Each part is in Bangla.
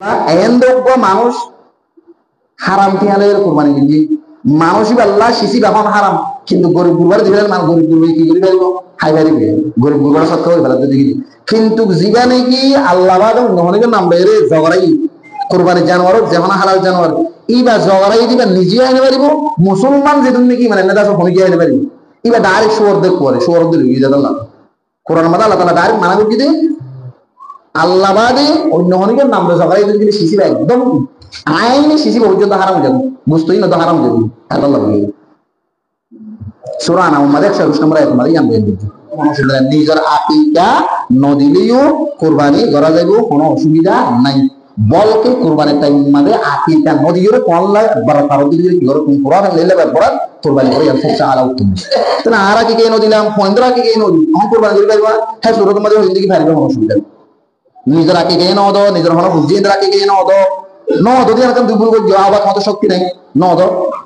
এহেন্দোগ্য মানুষ হারাম তিয়ালের কোরবানি দিলি মানুষই আল্লাহ শিশি এখন হারাম কিন্তু গরিব গুরবার দিলে মানুষ গরিব গুরবে কি করে পারিব খাই পারিবে গরিব গুরবার সত্য হয়ে ফেলা যদি কিন্তু জিগা নাকি আল্লাহ বাদ নহনিকে নাম বেরে জগরাই কোরবানি জানোয়ার যেমন হালাল জানোয়ার ইবা জগরাই দিবা নিজে আইনে পারিব মুসলমান যেদিন নাকি মানে নেতা সব হনিকে আইনে পারিব ইবা ডাইরেক্ট শুয়োর দেখ করে শুয়োর দিল ইজা আল্লাহ কোরআন মাদা আল্লাহ তাআলা ডাইরেক্ট মানা করে দিতে আল্লাহ বাদে অন্য হনিকের নাম জগরাই দিলে শিশিবা একদম আইনি শিশি পর্যন্ত হারাম যাবে বুঝতেই না তো হারাম যাবে আল্লাহ বলে সূরা আনাম 120 নম্বর আয়াত মানে জানবেন নিজের আকিকা নদিলেও কুরবানি করা যাবে কোনো অসুবিধা নাই বলকে কুরবানির টাইম মানে আকিকা নদিরে কোনলা বারবার দিলে কি করে কোন পুরা লেলে বারবার কুরবানি করে আর সবচেয়ে আলা উত্তম তাহলে আর আকিকা নদিলাম 15 আকিকা নদি আমি কুরবানি করে পারবা হ্যাঁ সূরার মধ্যে হইতে কি পারবে কোনো অসুবিধা নিজের আকিকা নদ নিজের হলো বুঝিয়ে আকিকা নদ নদ যদি এরকম দুপুর করে আবার কত শক্তি নাই নদ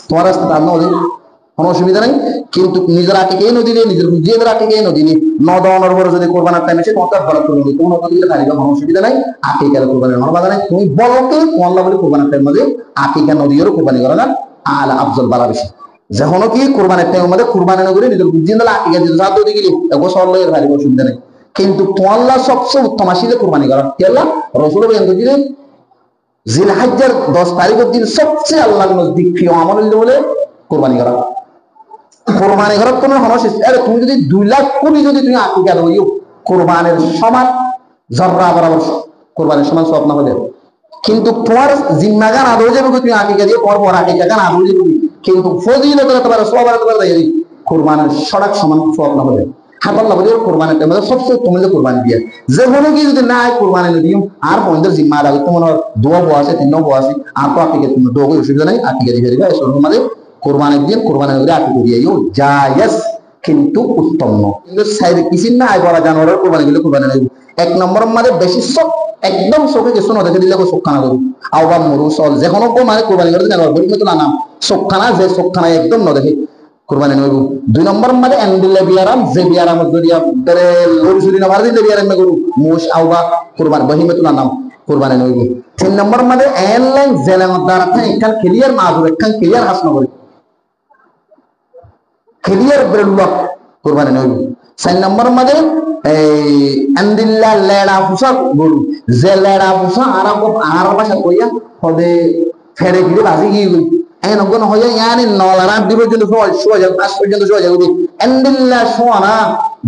তোমার রাস্তা তার নদী কোনো অসুবিধা নাই কিন্তু নিজের আকিকে নদিলে নিজের বুঝিয়ে আকিকে নদিলে নদ অনর্বর যদি কোরবানির টাইম এসে তোমার বরাত করে দিই কোনো নদী দিলে খারিবা কোনো অসুবিধা নাই আকিকার কোরবানির কোনো বাধা নাই তুমি বলকে কোনলা বলে কোরবানির টাইম মধ্যে আকিকা নদীরও কোরবানি করা না আলা আফজল বালা বেশি যখন কি কোরবানির টাইম মধ্যে কোরবানি না করে নিজের বুঝিয়ে দিলে আকিকা যদি সাথ দিয়ে গেলে এগো সরল এর খারিবা অসুবিধা নাই কিন্তু তোয়াল্লা সবচেয়ে উত্তম আসলে কোরবানি করা কেলা রসুল বলেন যে জিলহজ্জের 10 তারিখের দিন সবচেয়ে আল্লাহর নজদিক প্রিয় আমল হলো কোরবানি করা কোরবানি করার কোনো সমস্যা আরে তুমি যদি 2 লাখ কোটি যদি তুমি আকিকা দাও কোরবানির সমান জররা বরাবর কোরবানির সমান সওয়াব না হলে কিন্তু তোমার জিম্মাগান আদৌ যাবে তুমি আকিকা দিয়ে পর পর আকিকা গান আদৌ যাবে কিন্তু ফজিলত তোমার সওয়াব তোমার দেয় কোরবানির সড়ক সমান সওয়াব না হলে হাত আল্লাহ বলে কোরবানির টাইমে সবচেয়ে তুমি কোরবানি দিয়ে যে কোনো কি যদি না কোরবানি দিও আর পয়েন্টের জিম্মা দাও তোমার দোয়া বো আছে 3 বো আছে আর তো আকিকা তুমি দোয়া অসুবিধা নাই আকিকা দিয়ে দিবা এসব আমাদের কোরবানির দিন কোরবানি করে আকিকা দিয়েও জায়েজ কিন্তু উত্তম নয় কিন্তু সাইরে কিছু না আই বড় জানোয়ারের কোরবানি দিলে কোরবানি নেব এক নম্বর আমাদের বেশি সব একদম চোখে কিছু না দেখে দিলে চোখখানা করু আওবা মরু চল যে কোনো মানে কোরবানি করে জানোয়ার বলি তো না নাম চোখখানা যে চোখখানা একদম না দেখে কোরবানি নেব 2 নম্বর মানে এন্ডিলে বিয়ারাম যে বিয়ারাম যদি আপনারে লরি সুরি না মার দিলে বিয়ারাম না করু মোশ আওবা কোরবানি বহিমে তো না নাম কোরবানি নেব 3 নম্বর মানে এনলাইন জেলাম দ্বারা একখান ক্লিয়ার মাঝু একখান ক্লিয়ার হাসন করে ক্লিয়ার ব্রেডলক কোরবানি নেব 4 নম্বর মানে এই এন্ডিল্লা লেড়া ফুসা গরু যে লেড়া ফুসা আর ভাষা কইয়া হদে ফেরে গিয়ে বাজি গিয়ে en ogono hoya yani nolara biro jondo soja as pejando soja udi endilla soana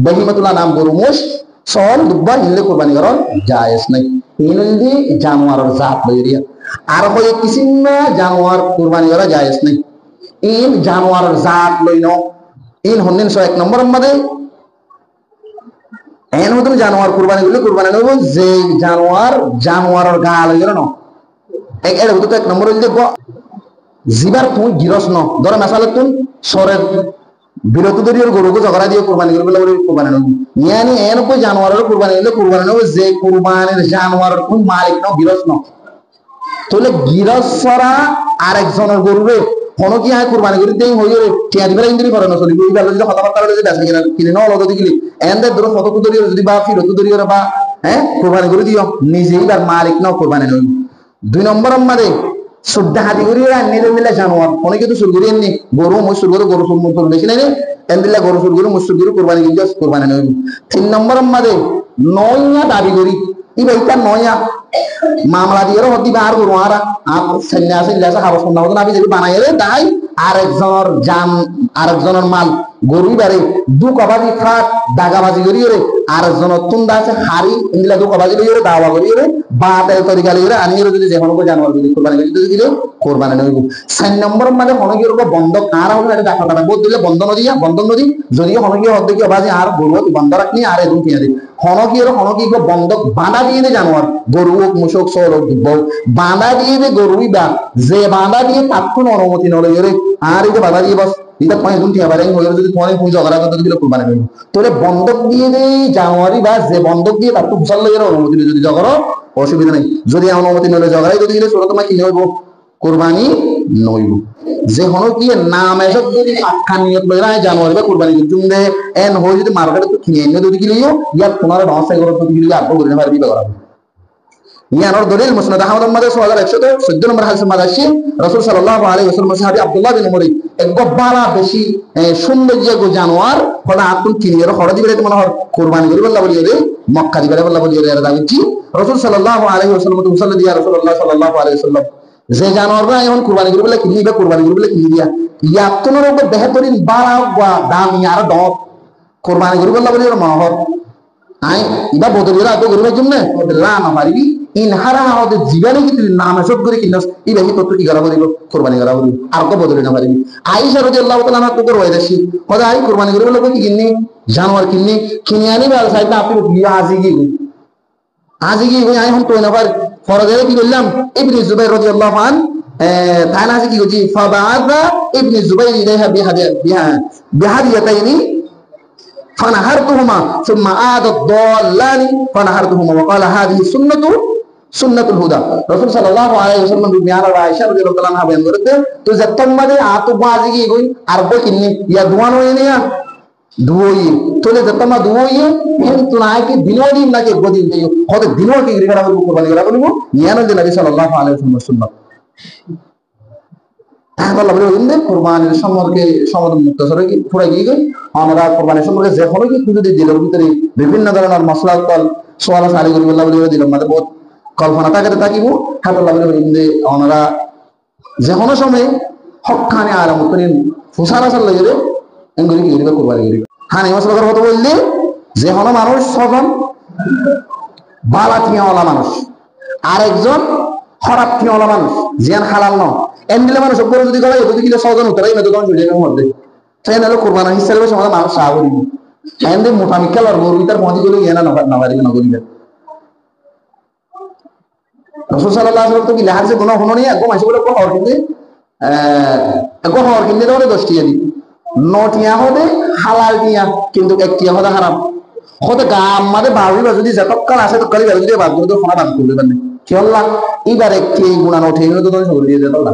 bahimatula nam guru mus sol dubba hille qurbani karon jayez nai inindi januar zat bayriya ar hoye kisinna januar qurbani kara jayez nai in januar zat loino in honnin 101 number made en hodum januar qurbani gule qurbani nobo je januar gal yero no ek ere hodo 1 number hille zipper তুমি গিরস ন ধরো মেসালে তুমি সরের বিরত দরিয়র গরুকে ঝগড়া দিয়ে কোরবানি করে বলে কোরবানি নেব ইয়ানি এর কো জানোয়ারের কোরবানি নিলে কোরবানি নেব যে কোরবানির জানোয়ারের কোন মালিক ন গিরস ন তাহলে গিরস ছড়া আরেকজনের গরুরে কোন কি হয় কোরবানি করে দেই হইরে টিয়া দিবার ইন্দ্রি করে না চলি ওই বেলা যদি কথা কথা বলে যে বেচা কিনা কিনে ন লদ দিগলি এন্ড ধরো কত দরিয়র যদি বা ফিরত দরিয়র বা হ্যাঁ কোরবানি করে দিও নিজেই তার মালিক ন কোরবানি নেব 2 নম্বর আমাদের সুদ্ধা হাতি করি নিলে মিলে জানোয়ার অনেকে তো সুরগুরি এমনি গরু মুসুর গরু গরু সুর বেশি নাই এমদিল্লা গরু সুর গরু মুসুর গরু কোরবানি কিন্তু কোরবানি নয় 3 নম্বর আমাদের নয়া দাবি করি ইবা ইটা নয়া মামলা দিয়ে হতি আর গরু আর সন্ন্যাসী লেসা হাবস না হতো না আমি যদি বানাই রে তাই আরেকজনের মাল গরু বারে দু কবাজি খাট দাগাবাজি করি রে আরেকজনের তুন্দা আছে হাড়ি ইন্দিলা দু কবাজি লই রে দাওয়া করি রে বাতেল তরিকা লই রে আনিয়ে যদি যে কোনো জানোয়ার যদি কোরবানি যদি দিলে কোরবানি নইব 4 নম্বর মানে হনকি রকম বন্ধ কার হবে এটা দেখা কথা বল দিলে বন্ধ নদী যদিও হনকি হদ্দে কি বাজি আর গরু বন্ধ রাখনি আর এদুন কিনে দি হনকি গো বন্ধ বাঁধা দিয়ে দে জানোয়ার গরু মুশক সর বাঁধা দিয়ে দে গরুই বা যে বাঁধা দিয়ে তার কোনো অনুমতি নলে রে আর এই যে বাঁধা দিয়ে বস এটা পয়েন্ট তুমি আবার হয়ে যদি তোমার পুজো করা করতে দিলে কোরবানি নেব তাহলে বন্ধক দিয়ে দেই জানুয়ারি বা যে বন্ধক দিয়ে তার ফুসাল লাগের অনুমতি যদি জগরো অসুবিধা নেই যদি অনুমতি নলে জগরাই যদি দিলে ছোট তোমার কি হইব কোরবানি নইব যে হনো কি নাম এসব যদি পাক্কা নিয়ত লইরা জানুয়ারি বা কোরবানি জুমদে এন হই যদি মার্কেটে তো কিনে এনে যদি গিলিও ইয়ার তোমার 10 এগারো তো গিলিও আব্বু করে পারবি করা ইয়ানোর দলিল মুসনাদ আহমদ মাদে 6114 নম্বর হাদিস মাদাশি রাসূল সাল্লাল্লাহু আলাইহি ওয়াসাল্লাম সাহাবী আব্দুল্লাহ বিন উমর এক গব্বারা বেশি সৌন্দর্য গো জানোয়ার হড়া আতুল কিনিয়র হড়া দিবে মনে হয় কুরবানি করি বল্লা বলি রে মক্কা দিবে বল্লা বলি রে দাবিছি রাসূল সাল্লাল্লাহু আলাইহি ওয়াসাল্লাম মুসাল্লি দিয়া রাসূলুল্লাহ সাল্লাল্লাহু আলাইহি ওয়াসাল্লাম যে জানোয়াররা এখন কুরবানি করি বলে কিনি বা কুরবানি করি বলে কিনি দিয়া ইয়াতুনের উপর বেহতরিন বাড়া বা দামি আর দত কুরবানি করি বল্লা বলি মনে হয় আই ইবা বদলিরা তো গরিবের জন্য বদলা না পারিবি ইনহারা ওদের জীবনে কি তুই নাম এসব করে কিনস এই বেশি তো কি করা বলিব কুরবানি করা বলি আর কো বদলি না পারিবি আয়েশা রাদিয়াল্লাহু তাআলা তো করে ওইদাসি খোদা আই কুরবানি করে বলে কি কিন্নি জানোয়ার কিন্নি কিনি আনি বা সাইডে আপনি বিয়া আজি কি আই হম তো না পার ফরজে কি বললাম ইবনে জুবাইর রাদিয়াল্লাহু আন তানা কি গজি ফাবাআদা ইবনে জুবাইর ইলাইহা বিহাদিয়াতাইনি فنهرتهما ثم عاد الضالان فنهرتهما وقال هذه سنة الهدى رسول صلى الله عليه وسلم بيان عائشة رضي الله عنها بيان করতে তো যতম মাদে আতো বাজি কি কই আর বই কিনি ইয়া দুয়ানো নিয়া দুই তোলে যতম দুই হেন তো না কি দিনওয়ালি না কে গদিন দেই কত দিনও কি রিকরা বলবো কুরবানি করা বলবো নিয়ানো যে নবী সাল্লাল্লাহু আলাইহি ওয়াসাল্লাম সুন্নাত আল্লাহ বলে ইন্দে কুরবানির সম্পর্কে সমাধান মুক্তসরে কি পুরা কি কই আমরা কুরবানির সম্পর্কে যে কোনো কি যদি দিলের ভিতরে বিভিন্ন ধরনের মশলা তল সোয়ালা সারি করি আল্লাহ বলে দিলাম মানে বহুত কল্পনা তাকাতে থাকিব হাত আল্লাহ বলে ইন্দে আমরা যে কোনো সময় হকখানে আরাম করেন ফুসারা সাল লাগে এঙ্গুলি কি দিবে কুরবানি করি হ্যাঁ এই মশলার কথা বললে যে কোনো মানুষ ছজন বালাতিয়াওয়ালা মানুষ আরেকজন খারাপ টিয়াওয়ালা মানুষ জিয়ান হালাল ন এন্ডিলে মানুষ করে যদি করে যদি কিলো ছজন উতরাই মেতো কোন জুড়ে মধ্যে তাই নালে কুরবানি হিসাবে সমাজ মানুষ সাগরি এন্ডে মোটা মিকাল আর গরু তার পৌঁছে গেলে ইয়ানা না পারি না গরিবে রাসূল সাল্লাল্লাহু আলাইহি ওয়াসাল্লাম তো কি লাহার সে গুনাহ হনো নি একদম আসে বলে কোন হওয়ার কিন্তু ধরে 10 টিয়া দি 9 টিয়া হবে হালাল টিয়া কিন্তু 1 টিয়া হবে হারাম হতে গাম মাদে বাউরি বা যদি যতক্ষণ আসে তো করি যদি বাদ করে তো ফোনা বাদ করবে না কি আল্লাহ এবারে কি গুনাহ ওঠে তো তো সব দিয়ে দিল না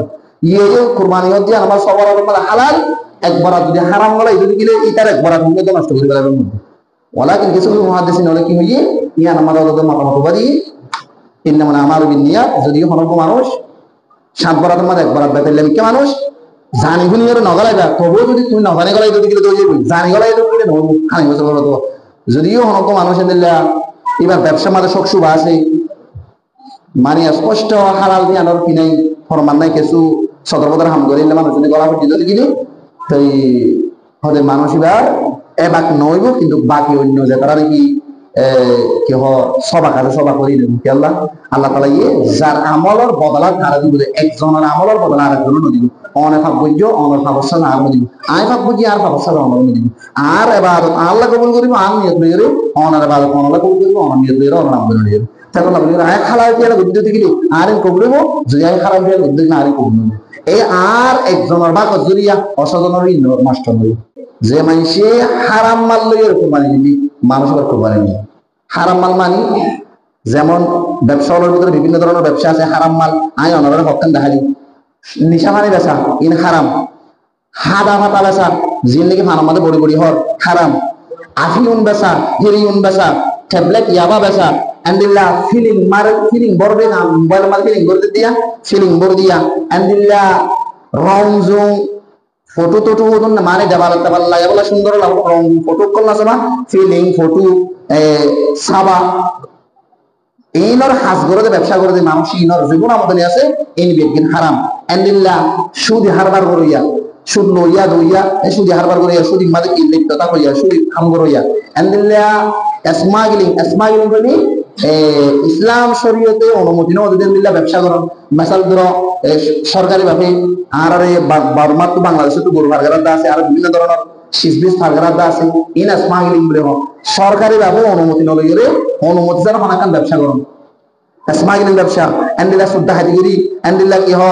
ইয়ে যে কুরবানি হচ্ছে আমার সবার মানে হালাল একবার যদি হারাম হলো যদি গিলে এটার একবার তুমি তো নষ্ট করে ফেলার মধ্যে ওলা কিন্তু কিছু মুহাদ্দিসিন হলে কি হইয়ে ইয়া আমাদের ওদের মতামত বাড়ি ইন্না মানে আমার বিনিয়াত যদি হনক মানুষ 7 বরাত মধ্যে একবার বেতলে কি মানুষ জানি গুনি আর নগলাইবা তবুও যদি তুমি নজানি গলাই যদি গিলে তো যাইবি জানি গলাই তো গিলে নহব খানি বছর বড় তো যদিও হনক মানুষ দিল্লা এবার ব্যবসা মাঝে শোক শুভ আছে মানে স্পষ্ট হালাল দিয়ে আনার কি নাই ফরমান নাই কিছু সদরবদর হাম করে মানুষ যদি গলা ফুটি যদি গিলি তাই হতে মানুষ এবার এবাক নইব কিন্তু বাকি অন্য যে তারা নাকি কি সবা কাজে সবা করি দেব কি আল্লাহ আল্লাহ তাআলা ইয়ে যার আমলের বদলা তারা দিব একজনের আমলের বদলা আরেকজনের নদিব অনে ভাবজ্য অনের ভাবসা না আর নদিব আই ভাবজ্য আর ভাবসা অনের নদিব আর এবার আল্লাহ কবুল করিব আর নিয়ত লইরে অনের এবার আল্লাহ কবুল করিব অনের নিয়ত লইরে অনের নাম লইরে তাহলে আল্লাহ বলে আয় খালাল দিয়ে বুদ্ধি দিকে আর কবুল হইব যদি আয় খালাল দিয়ে বুদ্ধি না আর কবুল হইব এই আর একজনের ভাগ জুরিয়া অসাধনের নষ্ট হইব যে মানুষে হারাম মাল লইয়ে কুরবানি দিবি মানুষের কুরবানি নিয়ে হারাম মাল মানি যেমন ব্যবসার ভিতরে বিভিন্ন ধরনের ব্যবসা আছে হারাম মাল আই অনরের হকান দেখালি নিশামানি বেচা ইন হারাম হাদা ফাটা বেচা জিন নাকি ফানার মধ্যে বড়ি বড়ি হর হারাম আফিউন বেচা হেরিউন বেচা ট্যাবলেট ইয়াবা বেচা আন্দিল্লা ফিলিং মার ফিলিং বড়বে না মোবাইল মাল ফিলিং করে দিয়া ফিলিং বড় দিয়া আন্দিল্লা রং জং ফটো টোটো না মানে দেবাল দেবাল লাগে বলে সুন্দর রং ফটো করলা সবা ফিলিং ফটো সাবা এইনর হাজ গরদে ব্যবসা করে যে মানুষ ইনর জীবন আমাদের আছে ইন বেগিন হারাম আন্দিল্লা সুদি হারবার করিয়া সুদ লইয়া দইয়া সুদি হারবার করিয়া সুদি মাঝে কি লিপ্ততা কইয়া সুদি খাম করিয়া আন্দিল্লা স্মাগলিং বলি ইসলাম শরীয়তে অনুমতি না ওদের দিল্লা ব্যবসা করো মেসাল ধরো সরকারি ভাবে আর বারমার তো বাংলাদেশে তো গরু ফারগারাদা আছে আর বিভিন্ন ধরনের শিশবিশ ফারগারাদা আছে ইন স্মাগলিং বলে সরকারি ভাবে অনুমতি না লইরে অনুমতি ছাড়া হানাকান ব্যবসা করো স্মাগলিং ব্যবসা আন্দিল্লা সুদ্ধা হাতিগিরি আন্দিল্লা কি হ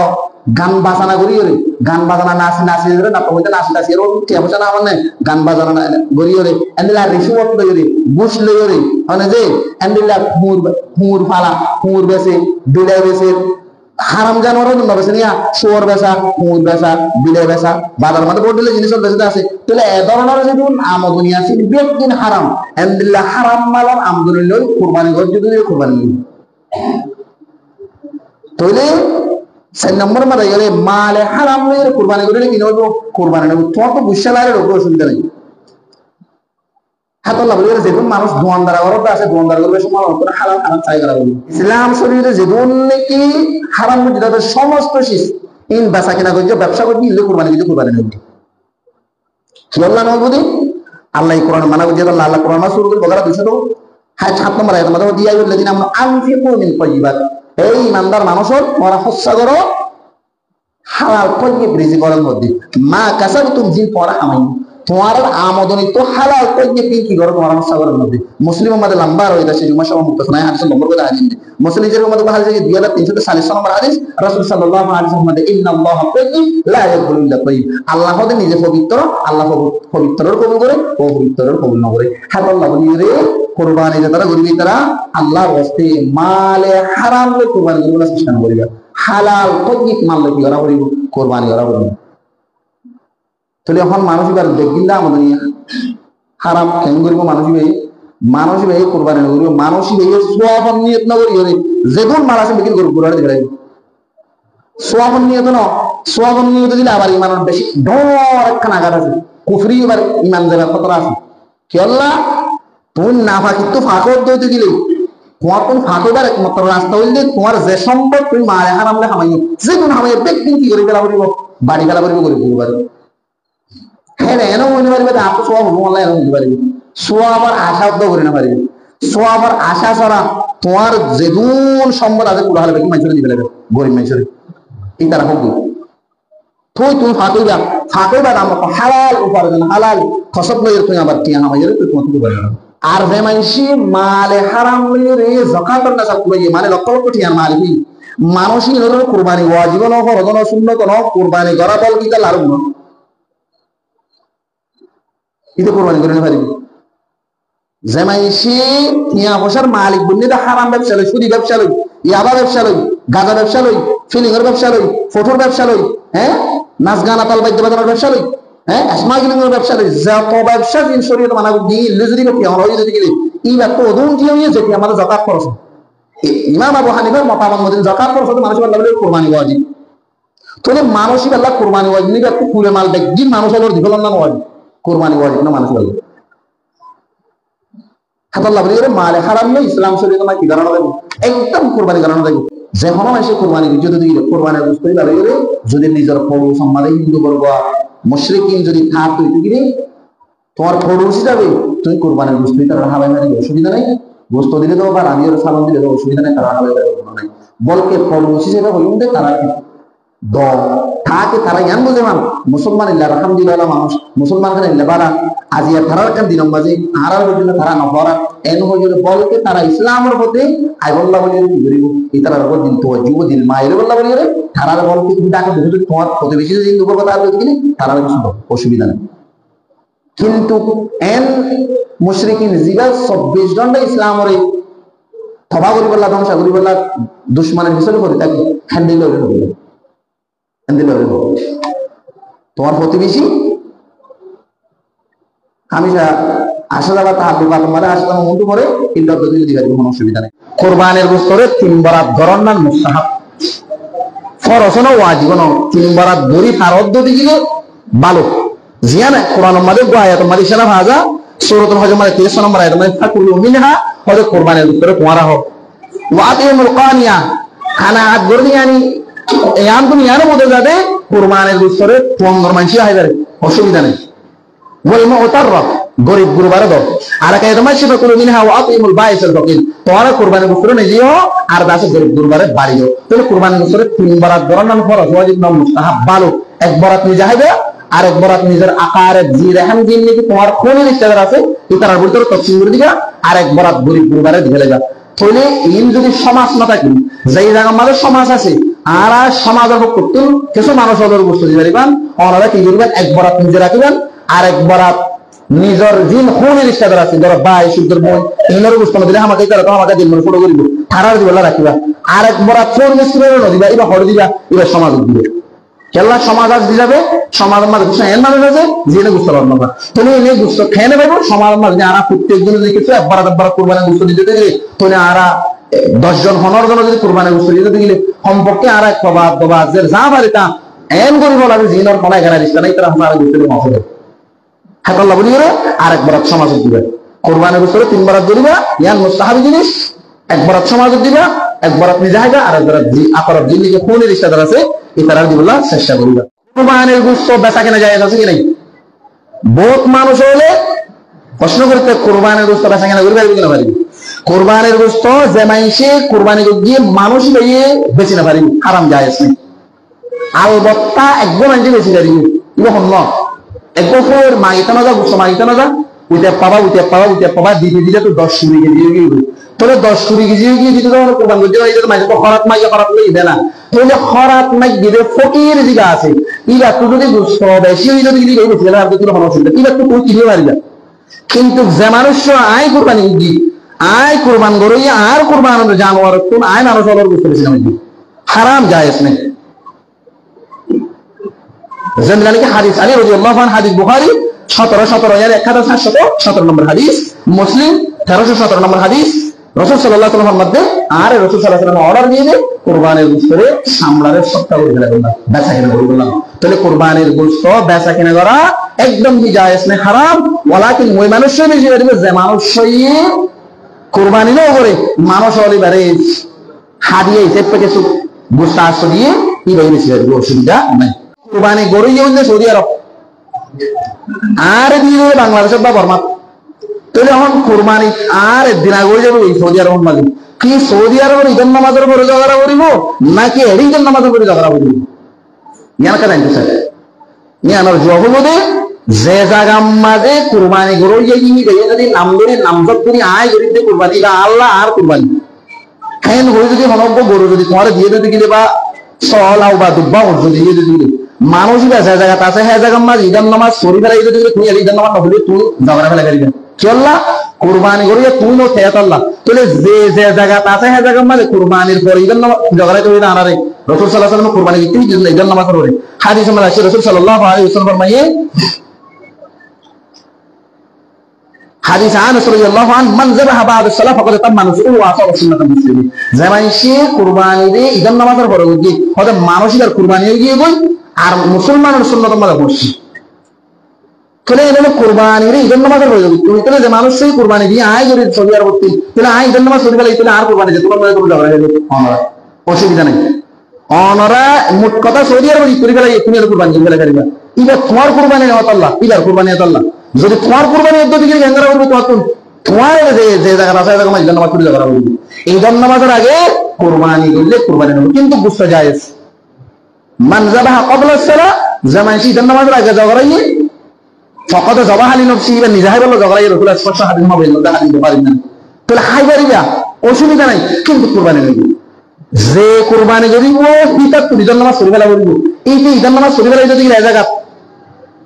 গান বাজানা করি রে গান বাজানা নাচি নাচি রে না কইতে নাচি নাচি এর টিয়া পয়সা না মানে গান বাজানা করি রে এন্দিলা রিসুয়াত লই রে বুশ লই রে মানে যে এন্দিলা হুর ফালা হুর বেসে বিলাই বেসে হারাম জানোয়ার না বেসে নিয়া শুয়োর বেসা হুর বেসা বিলাই বেসা বাজার মধ্যে বড় দিলে জিনিস বেসে আছে তাহলে এ ধরনের যে আমদনি আছে বেদিন হারাম এন্দিলা হারাম মালার আমদনি লই কুরবানি গজ যদি কুরবানি তাহলে 4 নম্বর মারা গেলে মালে হারাম লইরে কুরবানি করলে কি নইব কুরবানি নইব তোমার তো বুঝালারে রোগ অসুবিধা নেই হাতাল্লাহ বলে যেদিন মানুষ দোয়ানদার অরব আছে দোয়ানদার করবে সময় কোনো হালাল হারাম চাই করা বলি ইসলাম শরীরে যেদিন নাকি হারাম মুজিদাদের সমস্ত শিস ইন বাসা কিনা করছে ব্যবসা করবি ইলে কুরবানি দিতে কুরবানি নইব কি আল্লাহ নবুদি আল্লাহ কোরআন মানা বুঝে আল্লাহ কোরআন মাস শুরু করে বগরা 200 তো হ্যাঁ 7 নম্বর আয়াত মধ্যে দিয়া বললেন আমরা আনফিকু মিন তাইয়িবাত এই ইমানদার মানুষের ওরা হত্যা করো হালাল তাইয়িব রিজিকের মধ্যে মা কাসাবতুম জিন পরা আমাই তোমার আমদানি তো হালাল তাইয়িব কি করো তোমার হত্যা করার মধ্যে মুসলিম আমাদের লম্বা রয়েছে সেই জুমা সহ মুক্ত নাই হাদিস নম্বর করে হাদিস মুসলিম যের মধ্যে হাদিস 2340 নম্বর হাদিস রাসূল সাল্লাল্লাহু আলাইহি ওয়াসাল্লাম বলেন ইন্নাল্লাহা তাইয়িব লা ইয়াকবালু ইল্লা তাইয়িব আল্লাহ হতে নিজে পবিত্র আল্লাহ পবিত্রর কবুল করে ও পবিত্রর কবুল না করে আল্লাহ বলি রে কুরবানি যারা করবি তারা আল্লাহর ওয়াস্তে মালে হারাম লে কুরবানি করবে না চেষ্টা করিবা হালাল তাইয়িব মাল লে কি করা করিব কুরবানি করা করিব তাহলে এখন মানুষ এবার দেখবিন্দা আমাদের হারাম কেন করিব মানুষ ভাই কুরবানি না করিব মানুষ ভাই সোয়াবন নিয়ত না করি রে যেগুন মাল আছে বিক্রি করব কুরবানি দেখাই সোয়াবন নিয়ত না সোয়াবন নিয়ত দিলে আবার ইমানের বেশি ডর একখান আঘাত আছে কুফরি এবার ইমান যাবার খতরা আছে কি আল্লাহ তুমি না ফাঁকি তো ফাঁকর দইতে গেলে তোমার কোন ফাঁকবার একমাত্র রাস্তা হইলে তোমার যে সম্ভব তুমি মারে হারামলে হামাইও যে কোন হামাইও ব্যক্তি কি করে ফেলা করিব বাড়ি ফেলা করিব করে কুরবানি হ্যাঁ এনে হইতে পারিবে আপনি সোয়া হবো আল্লাহ এনে হইতে পারিবে সোয়া আবার আশা উদ্দ করে না পারিবে সোয়া আবার আশা ছাড়া তোমার যেগুন সম্পদ আছে পুরো হালবে কি মানুষের দিবে লাগে গরিব মানুষের এই তারা হোক তুমি ফাঁকইবা আমরা হালাল উপার্জন হালাল খসব লইয়ে তুমি আবার টিয়া হামাইয়ে তুই তোমার কিছু পারবে না আর যে মানুষি মালে হারাম লইয়ে যাকাত না সব লইয়ে মানে লক্ষ লক্ষ টিয়ার মালিক মানুষই হলো কুরবানি ওয়াজিব না ফরজ না সুন্নাত না কুরবানি করা বল কি তা লারু না এটা কুরবানি করে না পারিবি যে মানুষি টিয়া পয়সার মালিক বললে হারাম ব্যবসা লই সুদি ব্যবসা লই ইয়াবা ব্যবসা লই গাঁজা ব্যবসা লই ফিলিংয়ের ব্যবসা লই ফটোর ব্যবসা লই হ্যাঁ নাচ গান আতাল বাদ্য বাজানোর ব্যবসা লই হ্যাঁ স্মাগলিংয়ের ব্যবসা লই যত ব্যবসা দিন শরীয়ত মানা দিলে যদি কি আমরা হই যদি গেলে এই ব্যাপার ওদুন দিয়ে যেটি আমাদের যাকাত খরচ ইমাম আবু হানিফার মতামত মতে যাকাত খরচ মানুষ আল্লাহ বলে কুরবানি ওয়াজিব তাহলে মানুষই আল্লাহ কুরবানি ওয়াজিব নি একটু পুরে মাল দেখ দিন মানুষ আল্লাহর দিবল না ওয়াজিব কুরবানি ওয়াজিব না মানুষ আল্লাহ আল্লাহ বলে মালে হারাম নয় ইসলাম শরীয়ত না কি কারণ দেব একদম কুরবানি কারণ দেব যে কোনো এসে কুরবানি যদি দিলে কুরবানি বুঝতেই পারে যদি নিজের পড়ো সম্মানে হিন্দু করব মুশরিকিন যদি থাক তুই কি তোমার পড়োশি যাবে তুমি কুরবানি বুঝতেই তার হাবাই মারি অসুবিধা নাই গোস্ত দিলে তো বা রামির সালাম দিলে তো অসুবিধা নাই তারা হাবাই মারি নাই বলকে পড়োশি যেটা হইতে তারা দ থাকে তারা ইয়ান বুঝে মান মুসলমান ইল্লা আলহামদুলিল্লাহ মানুষ মুসলমান খানে ইল্লা বারা আজিয়া তারার কান দিন মাঝে আরার পর্যন্ত তারা নফরা এন হইল বলকে তারা ইসলামের প্রতি আইবল্লাহ বলি কি করিব এই তারার উপর দিন তো জীব দিন মায়ের বল্লাহ বলি রে তারার বলকে তুমি ডাকে বুঝতে তোমার প্রতিবেশী যদি হিন্দু করবে তার যদি তারার কিছু অসুবিধা নেই কিন্তু এন মুশরিকিন জিবা 24 ঘন্টা ইসলামের তবা করি বল্লাহ ধ্বংস করি বল্লাহ দুশমনের হিসেবে করে তাকে হ্যান্ডেল করে হবে তোমার প্রতিবেশী আমি আসা যাবা তাহলে আসা যাবা মন্টু করে কিন্তু কোনো অসুবিধা নেই কোরবানের গোস্তরে 3 বরাত ধরন না মুস্তাহাব ফরজ না ওয়াজিব না 3 বরাত ধরি ফারদ দিকে ভালো জিয়া না কোরআন মাঝে আয়াত মাঝে সেনা ভাজা সূরাতুল হজ মাঝে 30 নম্বর আয়াত মাঝে ফাকুলু মিনহা হযে কোরবানের গোস্তরে তোমারা হোক ওয়াতিমুল কানিয়া খানা আদ গরদিয়ানি ইয়ান তুমি ইয়ার মধ্যে যাবে কুরবানের গোস্তরে 15 মানুষ হাজার অসুবিধা নেই ওয়াল মুতাররা গরিব গুরবারে দাও আর কায় তোমার সেবা করো মিনহা ওয়া আতিমুল বাইসেল ফকির তোমরা কুরবানের গোস্তরে নিজেও আর দাসে গরিব গুরবারে বাড়িও তাহলে কুরবানের গোস্তরে 3 বরাত ধরন নাম ফরজ ওয়াজিব নাম মুস্তাহাব ভালো এক বরাত নিজে হাইবে আর এক বরাত নিজের আকারে জি রেহাম দিন নাকি তোমার কোন ইচ্ছাদার আছে ইতার ভিতরে তফসিল করে দিবা আর এক বরাত গরিব গুরবারে দিলে লাগা তাহলে ইন যদি সমাজ না থাকে যেই জায়গা আমাদের সমাজ আছে আর সমাজের করতে কিছু মানুষ ওদের বস্তু দিতে পারিবেন ওনারা কি করবেন এক বরাত নিজে রাখবেন আর এক বরাত নিজের জিন খুনের ইচ্ছাদার আছে ধরো ভাই সুন্দর বোন ইনার বস্তু দিলে আমাকে তারা তো আমাকে দিন ফটো করিব তারার দিবেলা রাখিবা আর এক বরাত ফোন মিস্ত্রির দিবা এবার হড় দিবা এবার সমাজ দিবে কেল্লা সমাজ আজ দিয়ে যাবে সমাজের মাঝে গুছা এর মানুষ আছে জেনে বুঝতে পারবো না তুমি এনে গুস্ত খেয়ে নেবে সমাজের মাঝে আরা প্রত্যেক দিন কিছু একবার কুরবানি গুস্ত দিতে গেলে তুমি আরা 10 জন 15 জন যদি কুরবানি গোশত যদি গিলে সম্পর্কে আর এক প্রবাদ প্রবাদ যে যা পারিতা এন করিব লাগে জিনর কোনা এখানে রিস্তা নাই তারা হাজার গোশত মাফ হবে হাত আল্লাহ বলি আর এক বরাত সমাজ দিবে কুরবানি গোশত 3 বরাত দিবা ইয়ান মুস্তাহাবি জিনিস এক বরাত সমাজ দিবা এক বরাত নিজে হাইবা আর এক বরাত আকরাব জিনিকে কোন রিস্তাদার আছে ইতারা দিবলা চেষ্টা করিবা কুরবানির গোশত বেচা কেনা যায় আছে কি নাই বহুত মানুষ হলে প্রশ্ন করতে কুরবানির গোশত বেচা কেনা করিবা কিনা পারিবি কুরবানির গোশত যে মাইসে কুরবানি গিয়ে মানুষ লইয়ে বেচি না পারিবি হারাম জায়েজ নেই আলবত্তা একদম আনছে বেশি পারিবি ইবা হন একবছর মাগিতে না যা গোশত মাগিতে না যা উইতে পাবা দিতে দিতে তো 10-20 কেজি হয়ে গেল তাহলে 10-20 কেজি হয়ে গিয়ে দিতে যখন কুরবান করতে হয় এটা মাইকে খরাত মাইকে খরাত লই দেনা তাহলে খরাত মাইক দিতে ফকির দিগা আছে ইবা তো যদি গোশত বেশি হই যদি দিই বেশি আর তো কোনো অসুবিধা ইবা তো কই কিনে পারিবা কিন্তু যে মানুষ আয় কুরবানি দি আয় কুরবান গরই আর কুরবান জানোয়ার কোন আয় মানুষ অলর গোশত বেশি নামি হারাম জায়েজ নেই জানলানি কি হাদিস আলী রাদিয়াল্লাহু আনহু হাদিস বুখারী 17 এর 1717 নম্বর হাদিস মুসলিম 1317 নম্বর হাদিস রাসূল সাল্লাল্লাহু আলাইহি ওয়াসাল্লাম মধ্যে আর রাসূল সাল্লাল্লাহু আলাইহি ওয়াসাল্লাম অর্ডার দিয়ে দেন কুরবানির গোশত সামলারে সত্তা করে ফেলা বেচা কিনা করবেন তাহলে কুরবানির গোশত বেচা কিনা করা একদম জায়েজ নেই হারাম ওয়ালাকিন ওই মানুষের বেশি দিবে যে মানুষ কুরবানি না করে মানুষ হলি বারে হাদিয়ে হিসেব থেকে গোশত আস দিয়ে কি বাইরে ছিল অসুবিধা নাই কুরবানি গরু ইয়ে সৌদি আরব আর দিয়ে বাংলাদেশের বা বর্মা তাহলে এখন কুরবানি আর একদিন আগে যাবে এই সৌদি আরব মাঝে কি সৌদি আরবের ঈদের নামাজের পরে ঝগড়া করিব নাকি ঈদের নামাজের পরে ঝগড়া করিব ইয়ান কা জানতে স্যার ইয়ানোর জবাব হলো যে জায়গা মাঝে কুরবানি গরু ইয়ে যদি নাম ধরে নামজত করি আয় গরিবদের কুরবানি বা আল্লাহ আর কুরবানি খাইন হয়ে যদি মনজ্ঞ গরু যদি তোমার দিয়ে দিতে গেলে বা সলাও বা দুব্বা যদি দিয়ে দিতে গেলে মানুষ যে জায়গা আছে হ্যাঁ জায়গা মাঝে ঈদের নামাজ সরি ফেলা যদি তুমি ঈদের নামাজ নহলে তুই ঝগড়া ফেলা করিবেন কি আল্লাহ কুরবানি করিয়া তুই নো খেয়াত আল্লাহ তাহলে যে জায়গা আছে হ্যাঁ জায়গা মাঝে কুরবানির পর ঈদের নামাজ ঝগড়া করি না আনারে রাসূল সাল্লাল্লাহু আলাইহি ওয়াসাল্লাম কুরবানি দিতে ঈদের নামাজ পড়ে হাদিসে আমরা আছে রাসূল সাল্লাল্লাহু আলাইহি ওয়াসাল্লাম ফরমায়ে হাদিস আনাস রাদিয়াল্লাহু আনহু মান যাবাহা বা'দা সালাহ ফাকাদ তাম্মা নুসুহু ওয়া আসাবা সুন্নাতাল মুসলিমিন জামাইশে কুরবানি দে ঈদের নামাজের পরে গিয়ে হয়তো মানসিক কুরবানি গিয়ে গই আর মুসলমানের সুন্নাতের মধ্যে পড়ছি তাহলে এগুলো কুরবানি রে ঈদের নামাজের পরে গই তুমি তাহলে যে মানুষ সেই কুরবানি দিয়ে আয় যদি সৌদি আরব করতে তাহলে আয় ঈদের নামাজ সৌদি আরব আর কুরবানি যে তোমার মধ্যে তুমি ঝগড়া করে অনরা অসুবিধা নাই অনরা মোট কথা সৌদি আরব করে ফেলা তুমি কুরবানি করে ফেলা ইবা তোমার কুরবানি না আল্লাহ ইবার কুরবানি আল্লাহ যদি তোমার কুরবানি একদম দিকে গেঙ্গারা করবে তোমার যে জায়গা আছে জায়গা ঈদের নামাজ করে ঝগড়া করবে ঈদের নামাজের আগে কুরবানি করলে কুরবানি নেবে কিন্তু বুঝতে জায়েজ মান যাবাহা ক্বাবলা সালাহ জামাই ঈদের নামাজের আগে ঝগড়াইয়ে ফাকাদ যাবাহা লিনফসি ইবা নিজে বলল ঝগড়াইয়ে রাসূল স্পষ্ট হাদিস মাবেন না হাদিস বুখারী না তাহলে হাইবারিবা অসুবিধা নাই কিন্তু কুরবানি নেবে যে কুরবানি করিব পিতা ঈদের নামাজ করে ফেলা করিব এই যে ঈদের নামাজ করে ফেলা যদি জায়গা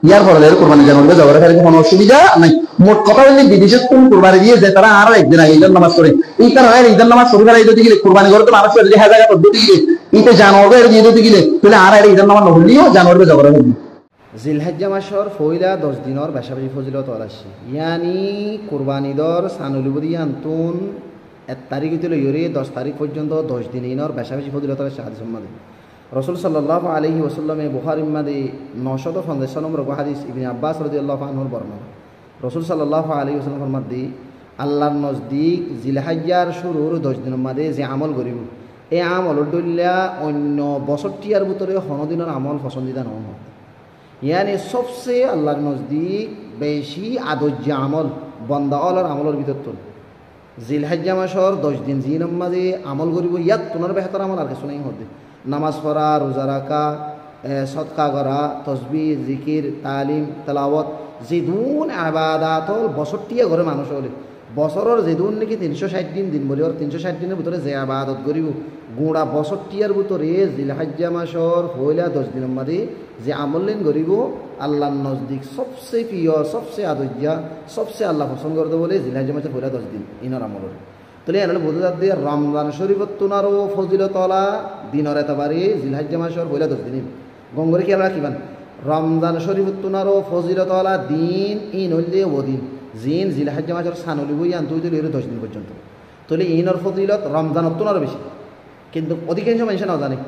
ইয়ার পরে কুরবানি জানাবে ঝগড়া ফেলে কোনো অসুবিধা নাই মোট কথা হলে বিদেশে কোন কুরবানি দিয়ে যে তারা আরো একদিন আগে ঈদের নামাজ করে এই কারণে ঈদের নামাজ শুরু করা যদি গেলে কুরবানি করতে মানুষ যদি হাজার পদ্ধতি গেলে ইতে জানোয়ার দিয়ে যদি গেলে তাহলে আর ঈদের নামাজ নহলিও জানোয়ার ঝগড়া হবে জিলহজ্জা মাসর ফইলা 10 দিনের বেশাবেশি ফজিলত আছে ইয়ানি কুরবানি দর সানুলুবদি আনতুন 1 তারিখ হইতে লইরে 10 তারিখ পর্যন্ত 10 দিনের বেশাবেশি ফজিলত আছে হাদিস সম্মাদে রাসূল সাল্লাল্লাহু আলাইহি ওয়াসাল্লামে বুখারী মাদে 950 নম্বর হাদিস ইবনে আব্বাস রাদিয়াল্লাহু আনহুর বর্ণনা রাসূল সাল্লাল্লাহু আলাইহি ওয়াসাল্লাম ফরমাদি আল্লাহর নজদিক জিলহজ্জার শুরুর 10 দিনের মধ্যে যে আমল করিব এই আমল দলিয়া অন্য বছরটিয়ার ভিতরে হনদিনের আমল পছন্দিদা নহয় ইয়ানি সবচেয়ে আল্লাহর নজদিক বেশি আদর্য আমল বন্দা আল্লাহর আমলের ভিতর তো জিলহজ্জা মাসর 10 দিন জিনের মাঝে আমল করিব ইয়াত তোনার বেহতর আমল আর কিছু নাই হতে নামাজ পড়া রোজা রাখা সদকা করা তসবিহ জিকির তালিম তেলাওয়াত যেদুন ইবাদত বছরটিয়া ঘরে মানুষ হলে বছরের যেদুন নাকি 360 দিন দিন বলি আর 360 দিনের ভিতরে যে ইবাদত করিব গোড়া বছরটিয়ার ভিতরে জিলহজ্জা মাসর পয়লা 10 দিনের মধ্যে যে আমলেন করিব আল্লাহর নজদিক সবচেয়ে প্রিয় সবচেয়ে আদর্য সবচেয়ে আল্লাহ পছন্দ করতে বলে জিলহজ্জা মাসের পয়লা 10 দিন ইনার আমলের তাহলে এনারা বোঝা যাচ্ছে রমজান শরীফত তোনারও ফজিলতলা দিনের এতবারে জিলহজ্জা মাসের পয়লা 10 দিন গঙ্গরে কি আমরা কিমান রমজান শরীফত তোনারও ফজিলতলা দিন ইন হইলে ও দিন জিন জিলহজ্জা মাসের সানলি বই আনতে হইতে 10 দিন পর্যন্ত তাহলে ইনর ফজিলত রমজানত তো আরও বেশি, কিন্তু অধিকাংশ মানুষ না জানে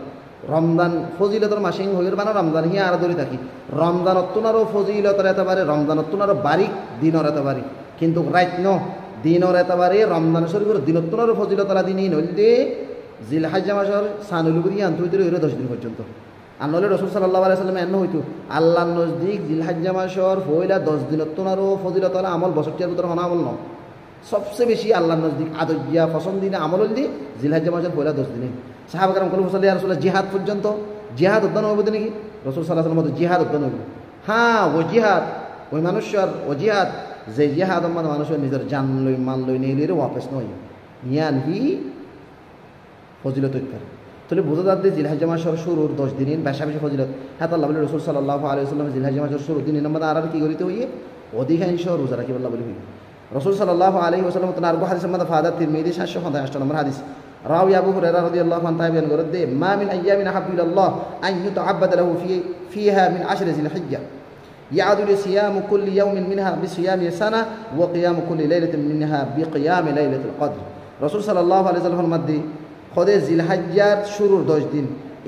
রমজান ফজিলতর মাসিং হইর মানে রমজান হিয়া আর ধরে থাকি রমজানত আরও ফজিলতর এতে পারে রমজানত আরও বারিক দিনর এতে পারে, কিন্তু রাইত ন দিনর এতে পারে রমজান শরীফের দিনত আরও ফজিলতরা দিনই নইলে জিলহাজ্জা মাসের সানুলুগুরি আনতে হইতে রইল 10 দিন পর্যন্ত। আর নলে রসুল সাল্লাল্লাহু আলাইহি সাল্লাম এন্ন হইতো আল্লাহর নজদিক জিলহাজ্জা মাসের পয়লা 10 দিনত আরও ফজিলতরা আমল বছরটির ভিতরে হনা আমল ন সবচেয়ে বেশি আল্লাহর নজদিক আদর্যা পছন্দিনা আমল হইলে জিলহাজ্জা মাসের পয়লা 10 দিনে। সাহাবা কারাম কলু সাল্লাল্লাহু আলাইহি ওয়াসাল্লাম জিহাদ পর্যন্ত জিহাদ উদ্যান হইব নাকি রসুল সাল্লাল্লাহু আলাইহি ওয়াসাল্লাম জিহাদ উদ্যান হইব। হ্যাঁ ও জিহাদ ওই মানুষের ও জিহাদ যে জিহাদ মানে মানুষের নিজের জান লই মাল লই নিয়ে ওয়াপস নয় ইয়ান হি ফজিলত উত্তর। তাহলে বোঝা যাচ্ছে জিলহাজ্জা মাসের শুরুর 10 দিন বেশা বেশি ফজিলত। হ্যাঁ আল্লাহ বলে রসুল সাল্লাল্লাহু আলাইহি ওয়াসাল্লাম জিলহাজ্জা মাসের শুরুর দিন আমরা আর কি করিতে হইয়ে অধিকাংশ রোজা রাখি আল্লাহ বলে হই। রসুল সাল্লাল্লাহু আলাইহি ওয়াসাল্লাম তার আরবু হাদিসের মধ্যে ফাদাত তিরমিজি 758 নম্বর হাদিস রাওয়া আবু হুরায়রা রাদিয়াল্লাহু আনহু তাবিয়ান করতে মা মিন আইয়ামিন আহাব্বু ইলাল্লাহ আন ইউতাআব্বাদা লাহু ফিহা মিন 10 জিলহিজ্জা يعدل صيام كل يوم منها بصيام سنة وقيام كل ليلة منها بقيام ليلة القدر। رسول صلى الله عليه وسلم মধ্যে খোদে জিলহাজ্জার শুরুর 10 দিন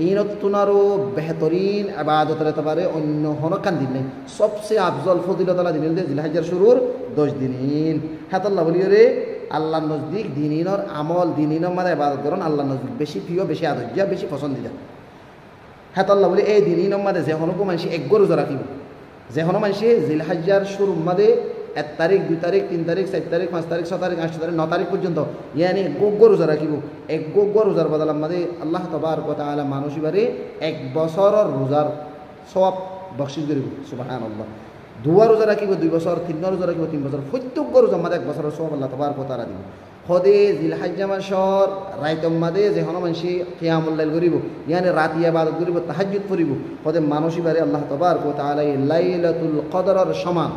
ইনতুনারও বেহতরিন ইবাদতের এতবারে অন্য হনকান দিন নেই সবচেয়ে আফজল ফজিলতলা দিন জিলহাজ্জার শুরুর 10 দিন। হ্যাঁ আল্লাহ বলিওরে আল্লাহর নজদিক দিনিনর আমল দিনিনর মানে ইবাদত করুন আল্লাহর নজদিক বেশি প্রিয় বেশি আদর্য বেশি পছন্দিদা। হ্যাঁ আল্লাহ বলি এই দিনিনর মাঝে যে হনকো মানুষ এক রোজা রাখিব যে হনো মানুষে জিলহাজ্জার শুরুর মাঝে 1 তারিখ 2 তারিখ 3 তারিখ 4 তারিখ 5 তারিখ 6 তারিখ 8 তারিখ 9 তারিখ পর্যন্ত ইয়ানি গোগ্গো রোজা রাখিব এক গোগ্গো রোজার বদলার মাঝে আল্লাহ তাবারক ওয়া তাআলা মানুষিবারে 1 বছরের রোজার সওয়াব বখশিশ করিব সুবহানাল্লাহ। 2 রোজা রাখিব 2 বছর 3 রোজা রাখিব 3 বছর প্রত্যেক রোজার মাঝে 1 বছরের সওয়াব আল্লাহ তাবারক ওয়া তাআলা দিব। খোদে জিলহাজ্জা মাসর রাইতম মাঝে যে হনো মানুষে কিয়ামুল লাইল করিব ইয়ানি রাতি ইবাদত করিব তাহাজ্জুদ করিব খোদে মানুষিবারে আল্লাহ তাবারক ওয়া তাআলা লাইলাতুল কদরের সমান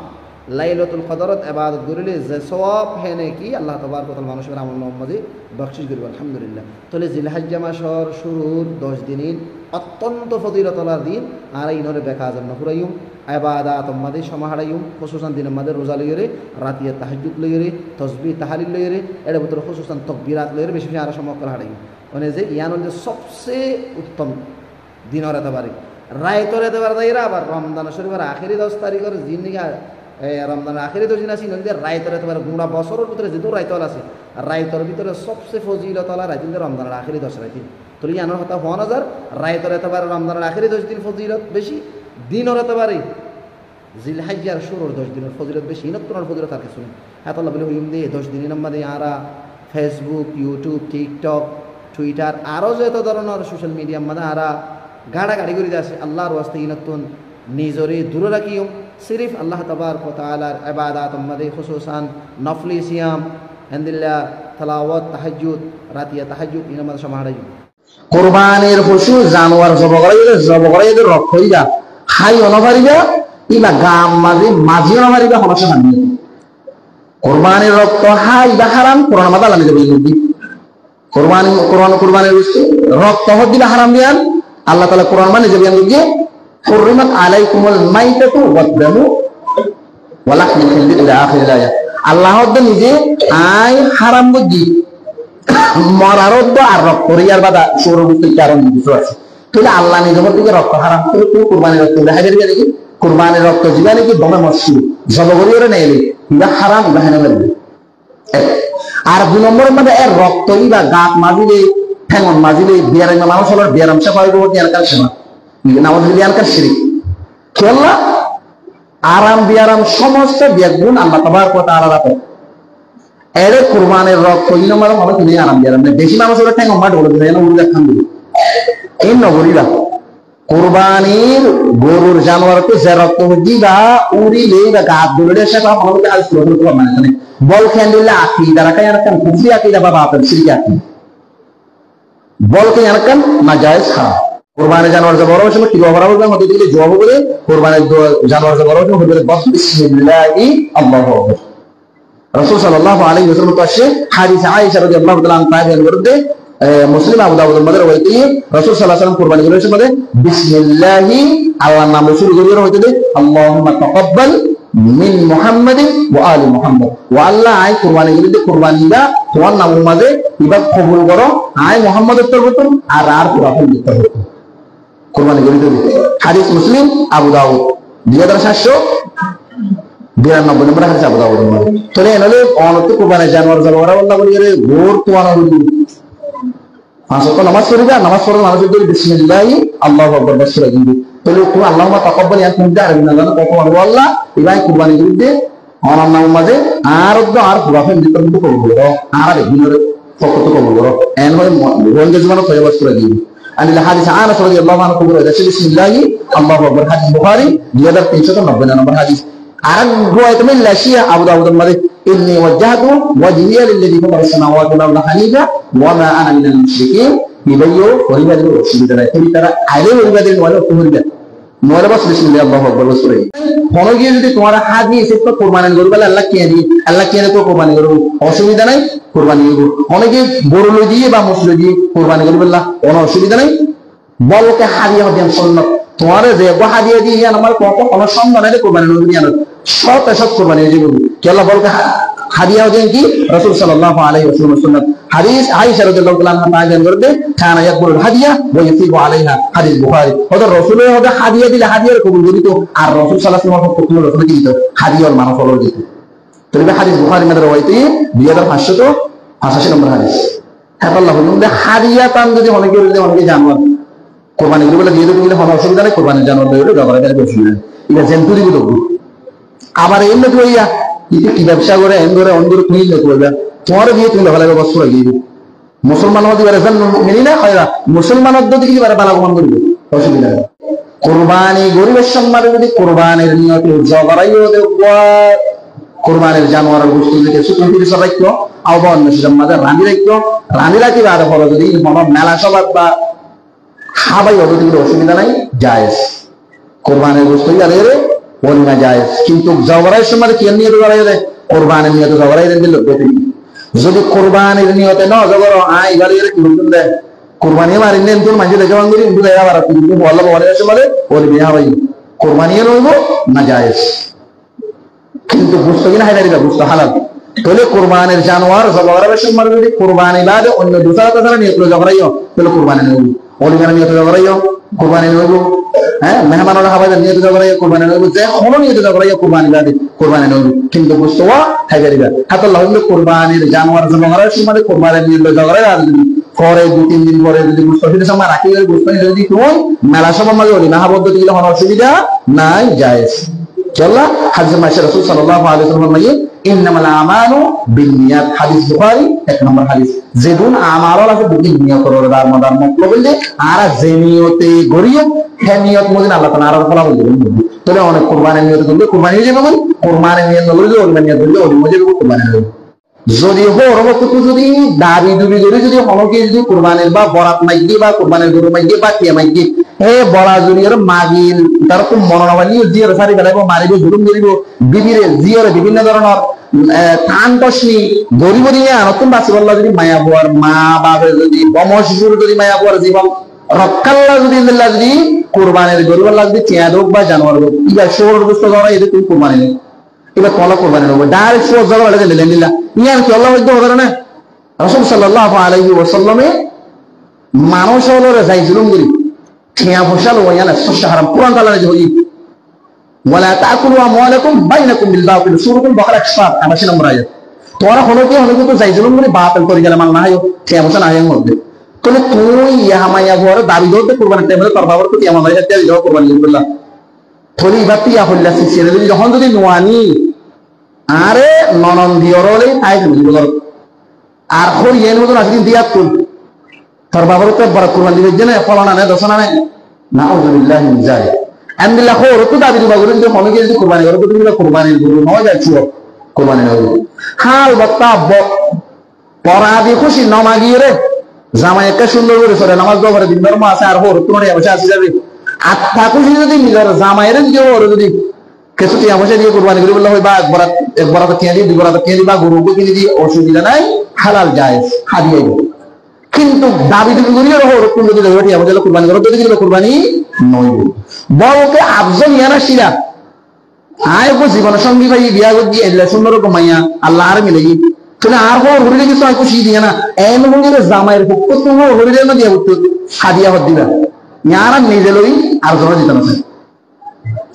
লাইলাতুল কদরত ইবাদত করিলে যে সওয়াব হেনে কি আল্লাহ তাবারক ওয়া তাআলা মানুষের আমল নামাজে বখশিশ করিব আলহামদুলিল্লাহ। তাহলে জিলহাজ্জা মাসর শুরুর 10 দিন অত্যন্ত ফজিলতলার দিন আর ইনরে বেকাজার নফুরাইম ইবাদাত মাঝে সমাহারাইম খুসুসান দিনের মাঝে রোজা লইরে রাতিয়া তাহাজ্জুদ লইরে তসবিহ তাহলিল লইরে এর ভিতরে খুসুসান তাকবীরাত লইরে বেশি বেশি আর সময় করে হারাইম মানে যে ইয়ানোর যে সবচেয়ে উত্তম দিনের এতবারে রায়তর এতবার দাইরা আবার রমজান শরীফের আখেরি 10 তারিখের দিন রমজানের আখেরি 10 দিন আছে নদী রায়তর এতবার গুণা বছরের ভিতরে যেহেতু রায়তল আছে আর রায়তর ভিতরে সবচেয়ে ফজিলতলা রাইতিন রমজানের আখেরি 10 রাইতিন তোর ইয়ানোর হতা হওয়া নজর রায়তর এতবার রমজানের আখেরি 10 দিন ফজিলত বেশি দিনের এতবারে জিলহাজ্জার শুরুর 10 দিনের ফজিলত বেশি ইনত্তর ফজিলত আর কিছু নেই। হ্যাঁ আল্লাহ বলে হইম দিয়ে 10 দিনের মধ্যে আরা ফেসবুক ইউটিউব টিকটক টুইটার আরও যত ধরনের সোশ্যাল মিডিয়ার মধ্যে আরা গাড়াগাড়ি করে আছে আল্লাহর ওয়াস্তে ইনত্তন নিজরে দূরে রাখিও সিরিফ আল্লাহ তাবারক ওয়া তাআলার ইবাদাত মধ্যে খুসুসান নফলি সিয়াম আলহামদুলিল্লাহ তিলাওয়াত তাহাজ্জুদ রাতিয়া তাহাজ্জুদ ইনের মধ্যে সমাহারাই কুরবানির পশু জানোয়ার জব করাইলে রক্ত হইয়া খাই অনভারিবা ইবা গাম মাঝি অনভারিবা সমস্যা মানি কুরবানির রক্ত হাই বা হারাম কোরআন মাদা লাগি যাবে ইনি কুরবানির রক্ত হদ দিবা হারাম দিয়ান আল্লাহ তাআলা কোরআন মানে যাবে যে হুররিমাত আলাইকুমুল মাইতাতু ওয়াদ-দামু ওয়া লাহমুল খিনজির ইলা আখিরিল আয়াত আল্লাহ নিজে আই হারাম বুঝি মরারত আর রক্ত রিয়ার বাদা সৌরভূতির কারণ কিছু আছে তাহলে আল্লাহ নিজের দিকে রক্ত হারাম করে তুই কুরবানির রক্ত দেখা যাবে নাকি কুরবানির রক্ত দিবা নাকি দমে মসি জবগরিওরে নেইলে ইবা হারাম বাহানা লাগবে। আর 2 নম্বরের মধ্যে এর রক্ত ইবা গাত মাজিলে ঠ্যাঙন মাজিলে বিয়ারাম মানুষ হলো বিয়ারাম সে পাইব ইয়ার কাছে না নামাজ বিয়ার কাছে শিরিক খেলা আরাম বিয়ারাম সমস্ত বিয়াগুন আল্লাহ তাবারক ওয়া তাআলা রাখে এর কুরবানির রক্ত ইন নম্বর হবে তুমি আরাম বিয়ারাম বেশি মানুষ হলো ঠ্যাঙন মাঠ বলে দেয় না উড়ে খান দিবে এই নগরীরা কুরবানির গরুর জানোয়ারকে যে রক্ত দিবা উড়িলে বা গাত দুললে সেটা আমাদের আজ প্রমাণ মানে বল খেন দিলে আকীদা রাখা এরকম কুফরি আকীদা বাবা আপনার শিরকি আকীদা বল কে এরকম নাজায়েজ হারাম কুরবানির জানোয়ার যে বড় হচ্ছে কি বড় হবে মধ্যে দিলে জবাব বলে কুরবানির জানোয়ার যে বড় হবে বলে বিসমিল্লাহি আল্লাহু আকবার রাসূল সাল্লাল্লাহু আলাইহি ওয়াসাল্লাম কাছে হাদিস আয়েশা রাদিয়াল্লাহু তাআলা আনহা এর মধ্যে মুসলিম আবু দাউদের মধ্যে রয়েছে রাসূল সাল্লাল্লাহু আলাইহি ওয়াসাল্লাম কুরবানির মধ্যে বিসমিল্লাহি আল্লাহর নামে শুরু করে হইতে দে আল্লাহুম্মা তাকাব্বাল মিন মুহাম্মাদিন ওয়া আলি মুহাম্মাদ ওয়া আল্লাহ আই কুরবানি গরিতে কুরবানিটা তোমার নামের মাঝে ইবাদ কবুল করো আই মুহাম্মাদের তরফ আর কুরবানি দিতে হবে কুরবানি গরিতে দিতে হাদিস মুসলিম আবু দাউদ 2792 নম্বর হাদিস আবু দাউদ তাহলে এনালে অনন্ত কুরবানি জানোয়ার জানোয়ার আল্লাহ বলি রে গোর তোয়ানো বলি আসলে নামাজ পড়িবা নামাজ পড়ো নামাজ পড়ি বিসমিল্লাহি আল্লাহু আকবার বসরা দিবি তাহলে তুমি আল্লাহুম্মা তাকাব্বাল ইয়া কুনদা আরবি না জানো কত বড় আল্লাহ ইবাই কুরবানি দিতে অনার নাম মাঝে আর কুরবানি দিতে কবুল করো আর বিনর ফকত কবুল করো এন হয় রোজে জীবন ফয়বাস করে দিবি আন হাদিস আনাস রাদিয়াল্লাহু আনহু বলে বিসমিল্লাহি আল্লাহু আকবার হাদিস বুখারী 2390 নম্বর হাদিস আর রওয়ায়াত মিন লাশিয়া আবু দাউদ মাঝে ইন্নী ওয়াজহাতু ওয়াজহিয়া লিল্লাযী ফাতারা আস-সামাওয়াতি ওয়াল আরদা হানিফা ওয়া মা আনা মিনাল মুশরিকিন ইবাইয়ো পরিবারের অসুবিধা নাই তুমি তারা আইলে পরিবারের ওয়ালা কুরবানি নরে বাস বিসমিল্লাহ আল্লাহু আকবার বলে কোন গিয়ে যদি তোমার হাত দিয়ে এসে তো কুরবানি করবে আল্লাহ কে তো কুরবানি করবে অসুবিধা নাই কুরবানি করবে অনেকে বড় লই দিয়ে বা মুসলি দিয়ে কুরবানি করবে আল্লাহ কোনো অসুবিধা নাই বলকে হাদিয়া দেন সুন্নাত তোমার যে হাদিয়া দিয়ে আমার কোনো সন্দেহ নাই কুরবানি করবে না সব কুরবানি হয়ে যাবে কি আল্লাহ বলকে হাদিয়া দেন কি রাসূল সাল্লাল্লাহু আলাইহি ওয়াসাল্লাম সুন্নাত হাদিস আয়েশা রাদিয়াল্লাহু তাআলা আনহা বয়ান করতে কানা ইয়াকুল হাদিয়া ওয়া ইয়াতিবু আলাইহা হাদিস বুখারী ওদের রাসূলের ওদের হাদিয়া দিলে হাদিয়ার কবুল করিত আর রাসূল সাল্লাল্লাহু আলাইহি ওয়াসাল্লাম রাসূল কি দিত হাদিয়ার মান ফলো দিত তবে হাদিস বুখারী মধ্যে রওয়ায়াতে 2585 নম্বর হাদিস আল্লাহ বলেন হাদিয়া তাম যদি অনেকে জানোয়ার কুরবানি করবে দিয়ে দিলে কোনো অসুবিধা নাই কুরবানি জানোয়ার হইলো জবরা করে অসুবিধা এটা জেন্তুরি গুলো আবার এমনি কইয়া কি ব্যবসা করে এন করে অন্ধরে খুঁজলে করবে তোমার দিয়ে তুমি ভালো বস্তু লাগিয়ে মুসলমান হতে পারে মেনি না হয় মুসলমান দিকে কি পারে বালা গ্রহণ করবে অসুবিধা নেই কোরবানি গরিবের সম্মানে যদি কোরবানের নিয়তে জগরাইও কোরবানের জানোয়ারের গোশত দিকে সুতরাং সব রাখতো আহ্বান অন্য মাঝে রাঁধি রাখি আর পরে যদি মনে মেলা সবার বা হাবাই অতিথিগুলো অসুবিধা নাই জায়েজ কোরবানের গোশত আরে ওলিমা জায়েজ কিন্তু জগরাইয়ের সময় কি নিয়ত জগরাই দেয় কোরবানের নিয়তে জগরাই দেন দিল যদি কোরবানির নিয়তে ন জগর আই বাড়ি কি বলতেন দেয় কোরবানি মারি নেন তোর মাঝে দেখে বান্ধবী কিন্তু দেখা বার কিন্তু বললো বলে সময় ওলি বিয়া ভাই কোরবানিও রইব না জায়েজ কিন্তু বুঝতো কিনা হাইলারিকা বুঝতো হালাল তাহলে কোরবানের জানোয়ার জগরাইয়ের সময় যদি কোরবানি বাদে অন্য দুসরা তাছাড়া নিয়ত জগরাইও তাহলে কোরবানি নেব ওলিমার নিয়ত জগরাইও কোরবানি নেব হ্যাঁ মেহমানরা হাবাইদের নিয়ত জগরাইও কোরবানি নেব যে কোনো নিয়ত জগরাইও কোরবানি বাদে কোরবানি নেব কিন্তু বুঝতো হাইলারিকা হাতাল্লাহ কোরবানির জানোয়ার জগরাইয়ের সময় কোরবানির নিয়ত জগরাই আর পরে 2-3 দিন পরে যদি মুস্তাফিদের সময় রাখি বুঝতে যদি তুমি মেলা সবার মাঝে ওলিমা হাবদ্ধ দিলে কোনো অসুবিধা নাই জায়েজ চল্লা হাদিস মাইশা রাসূল সাল্লাল্লাহু আলাইহি ওয়াসাল্লাম বলেন ইন্নামাল আমালু বিন্নিয়াত হাদিস বুখারী 1 নম্বর হাদিস যেদুন আমাল আছে দুটি নিয়ত করার দার মতলব বলতে আর যে নিয়তে গরিয় হে নিয়ত মদিন আল্লাহ তাআলা আর ফলা বলবেন তাহলে অনেক কুরবানির নিয়ত করলে কুরবানি হয়ে যাবে কুরবানির নিয়ত করলে ওলিমা নিয়ত করলে ওলিমা হয়ে যাবে কুরবানি হবে যদি হরবতটুকু যদি দাবি দুবি করে যদি হনকে যদি কুরবানির বা বরাত মাইকে বা কুরবানির গরু মাইকে বা কে মাইকে হে বলা জুরিয়র মাগিল তার খুব মনোনবানি জিয়র সারি ফেলাইব মারিব জুলুম করিব বিবিরে জিয়র বিভিন্ন ধরনের টান টসনি গরিব দিয়ে নতুন বাসি বললা যদি মায়া বুয়ার মা বাপের যদি বমশগুর যদি মায়া বুয়ার জীবন রক্ষাল্লা যদি কুরবানির গরু বললা যদি চেয়ার হোক বা জানোয়ার হোক ইবা শোর বুঝতে যাওয়া এদের তুমি কুরবানি নেই এবার কলা কোরবানি নেবো ডাইরেক্ট সোজ জায়গা এটা দিলেন নিলা ইয়ার কি আল্লাহ হইতে হবে না রাসূল সাল্লাল্লাহু আলাইহি ওয়াসাল্লামে মানুষ হলো যাই জুলুম করি ঠিয়া ফসল ওয়ানা সুশা হারাম কুরআন তাআলা যে হই ওয়ালা তাকুলু আমওয়ালাকুম বাইনাকুম বিল বাতিল সূরাতুল বাকারা 180 নম্বর আয়াত তোরা হলো তো যাই জুলুম করি বাতিল করি গেলে মান না হয় ঠিয়া ফসল আয়ের মধ্যে তাহলে তুই ইহা মাইয়া ঘরে দাবি ধরতে কুরবানি টাইমে তোর বাবার প্রতি আমার ভাইয়া তেল দাও কুরবানি করলা থলি বাতি আহল্লা সিসিরে যদি যখন যদি নোয়ানি আরে ননন দিয়রলে তাই তুমি বল আর খর ইয়ের মতন আজকে দিয়াত কই তোর বাবার তো বড় কুরবানি দিবে জেনে ফলানা না দশনা না নাউযুবিল্লাহি মিন যালিক আলহামদুলিল্লাহ খর তো দাবি দিবা করে যে মনে গেছে কুরবানি করে তুমি কুরবানির গরু নয় যাচ্ছি কুরবানি হবে হাল বাত্তা পরাদি খুশি নমাগিয়ে রে জামাই একটা সুন্দর করে সরে নামাজ দাও করে দিন ধর্ম আছে আর হর তোমার বসে আসি যাবে আত্মা খুশি যদি নিজের জামাইরে যদি ওর যদি কিছু টিয়া পয়সা দিয়ে কুরবানি করে বললে হয় বা এক বরাত কিনে দিয়ে 2 বরাত কিনে দিয়ে বা গরুকে কিনে দিয়ে অসুবিধা নাই হালাল জায়েজ হাদিয়া কিন্তু দাবি তুমি করিও ওর কোন যদি টিয়া পয়সা কুরবানি করো যদি কুরবানি নয় বলকে আফজল ইয়ানা শিরা আয় কো জীবন সঙ্গী ভাই বিয়া করছি এলে সুন্দর কমাইয়া আল্লাহ আর মিলে গি তুমি আর হো হরিলে কিছু আর খুশি দিয়ে না এন মঙ্গলে জামাইয়ের পক্ষ তুমি হরিলে না দিয়া উঠতো হাদিয়া হদ দিবা ইয়ারা নিজে লই আর জমা দিতে না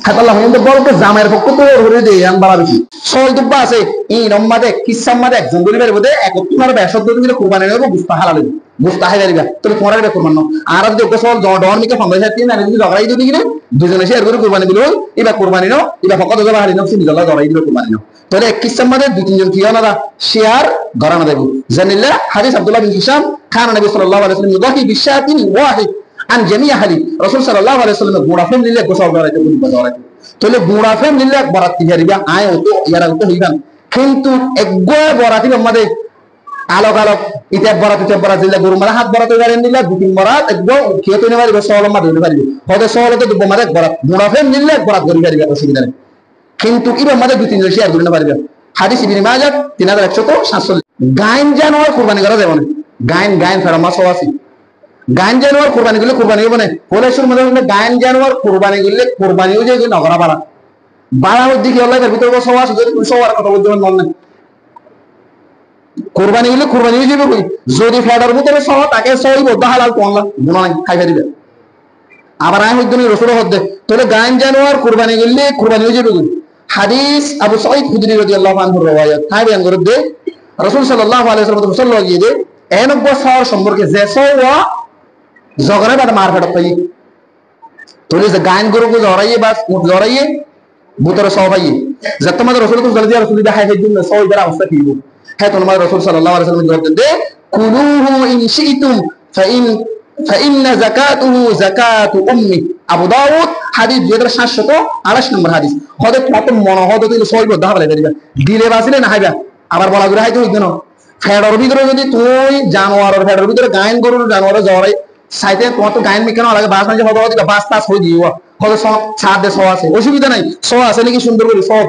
খাতাল্লাহ কিন্তু বলতে জামাইয়ের পক্ষ তো হরে দে আন বাড়া বেশি সল দুব্বা আছে এই রম্মাদে কিসাম মাদে একজন গরি পারবে দে এক তোমার বেশদ দিলে কুরবানি নেব গুস্তা হালাল গুস্তা হাই যারিবা তুমি তোমার বে কুরবান আর আর দেখো সল ডর মিকে ফন্দাই সাথে না যদি জগাই দিই কিনে দুজনে শেয়ার করে কুরবানি দিল এবা কুরবানি নাও এবা ফকত জবা হারি নাও সিনি জলা জগাই দিল কুরবানি নাও তাহলে এক কিসাম মাদে দুই তিনজন কিয়া না শেয়ার গরানা দেব জানিল্লা হাদিস আব্দুল্লাহ বিন হিশাম খান নবী সাল্লাল্লাহু আলাইহি ওয়াসাল্লাম ইদাহি বিশাতিন ওয়াহিদ আন জামিয়া হালি রাসূল সাল্লাল্লাহু আলাইহি ওয়াসাল্লাম গোড়া ফেম নিলে গোসল করাইতে বলি তাহলে বুড়া ফেম নিলে বরাত তিহারিবা আয় হতো ইয়ারা হতো হইবান কিন্তু একগো বরাতি আমাদের আলোক আলোক ইতে বরাত দিলে গরু মারা হাত বরাত হইবারেন দিলে দুই তিন বরাত একগো খেয়ে তো নেবারিব সওয়াল মা ধরে পারিব হতে সওয়াল তো দুব মারে বরাত বুড়া ফেম নিলে বরাত করি পারিবা অসুবিধা নেই কিন্তু ইবা আমাদের দুই তিন শেয়ার করে না পারিবা হাদিস ইবনে মাজাহ 3147 গাইন জানোয়ার কুরবানি করা যাবে না গাইন ফেরা মাছ আছে গান জানোয়ার কুরবানি করলে কুরবানি হবে না হলেশ্বর মধ্যে গান জানোয়ার কুরবানি করলে কুরবানি হয়ে যায় নগরা বাড়া বাড়ানোর দিকে আল্লাহ ভিতরে সব আছে যদি তুমি সবার কথা বলতে মন নেই কুরবানি করলে কুরবানি হয়ে যাবে কই যদি ফেডার ভিতরে সহ তাকে সই বদ্ধ হালাল তো আল্লাহ গুণা নাই খাই ফেরিবে আবার আয় হইতো না রসুল হদ্দে তাহলে গান জানোয়ার কুরবানি করলে কুরবানি হয়ে যাবে কই হাদিস আবু সাঈদ খুদরি রাদিয়াল্লাহু আনহু রাওয়ায়াত তাই বয়ান করে দে রাসূল সাল্লাল্লাহু আলাইহি ওয়াসাল্লাম সাল্লাল্লাহু আলাইহি দে এনব সর সম্পর্কে যে সওয়া জগরে বাদ মার ফেরত পাই তোলে যে গায়ন গরু কো জরাইয়ে বাস মুট জরাইয়ে বুতরে সবাইয়ে যে তোমাদের রাসূল কো জলদি রাসূল দেখাই দিন সওই দরা অবস্থা কি হইব হ্যাঁ তোমাদের রাসূল সাল্লাল্লাহু আলাইহি ওয়াসাল্লাম জবাব দেন কুলুহু ইন শিইতুম فإن زكاته زكاة أمي আবু দাউদ হাদিস 2728 নম্বর হাদিস হদে কত মনে হদে তুই সই বদ্ধ হবে দিবা দিলে বাসিলে না হাইবা আবার বলা করে হাইতে হইতো না ফেডর ভিতরে যদি তুই জানোয়ারের ফেডর ভিতরে গায়ন গরুর জানোয়ারের জরাই সাইতে তোমার তো গায়ন মিকানো লাগে বাস মানে হদে হদে বাস তাস হই দিও হদে সব ছাদে সব আছে অসুবিধা নাই সব আছে নাকি সুন্দর করে সব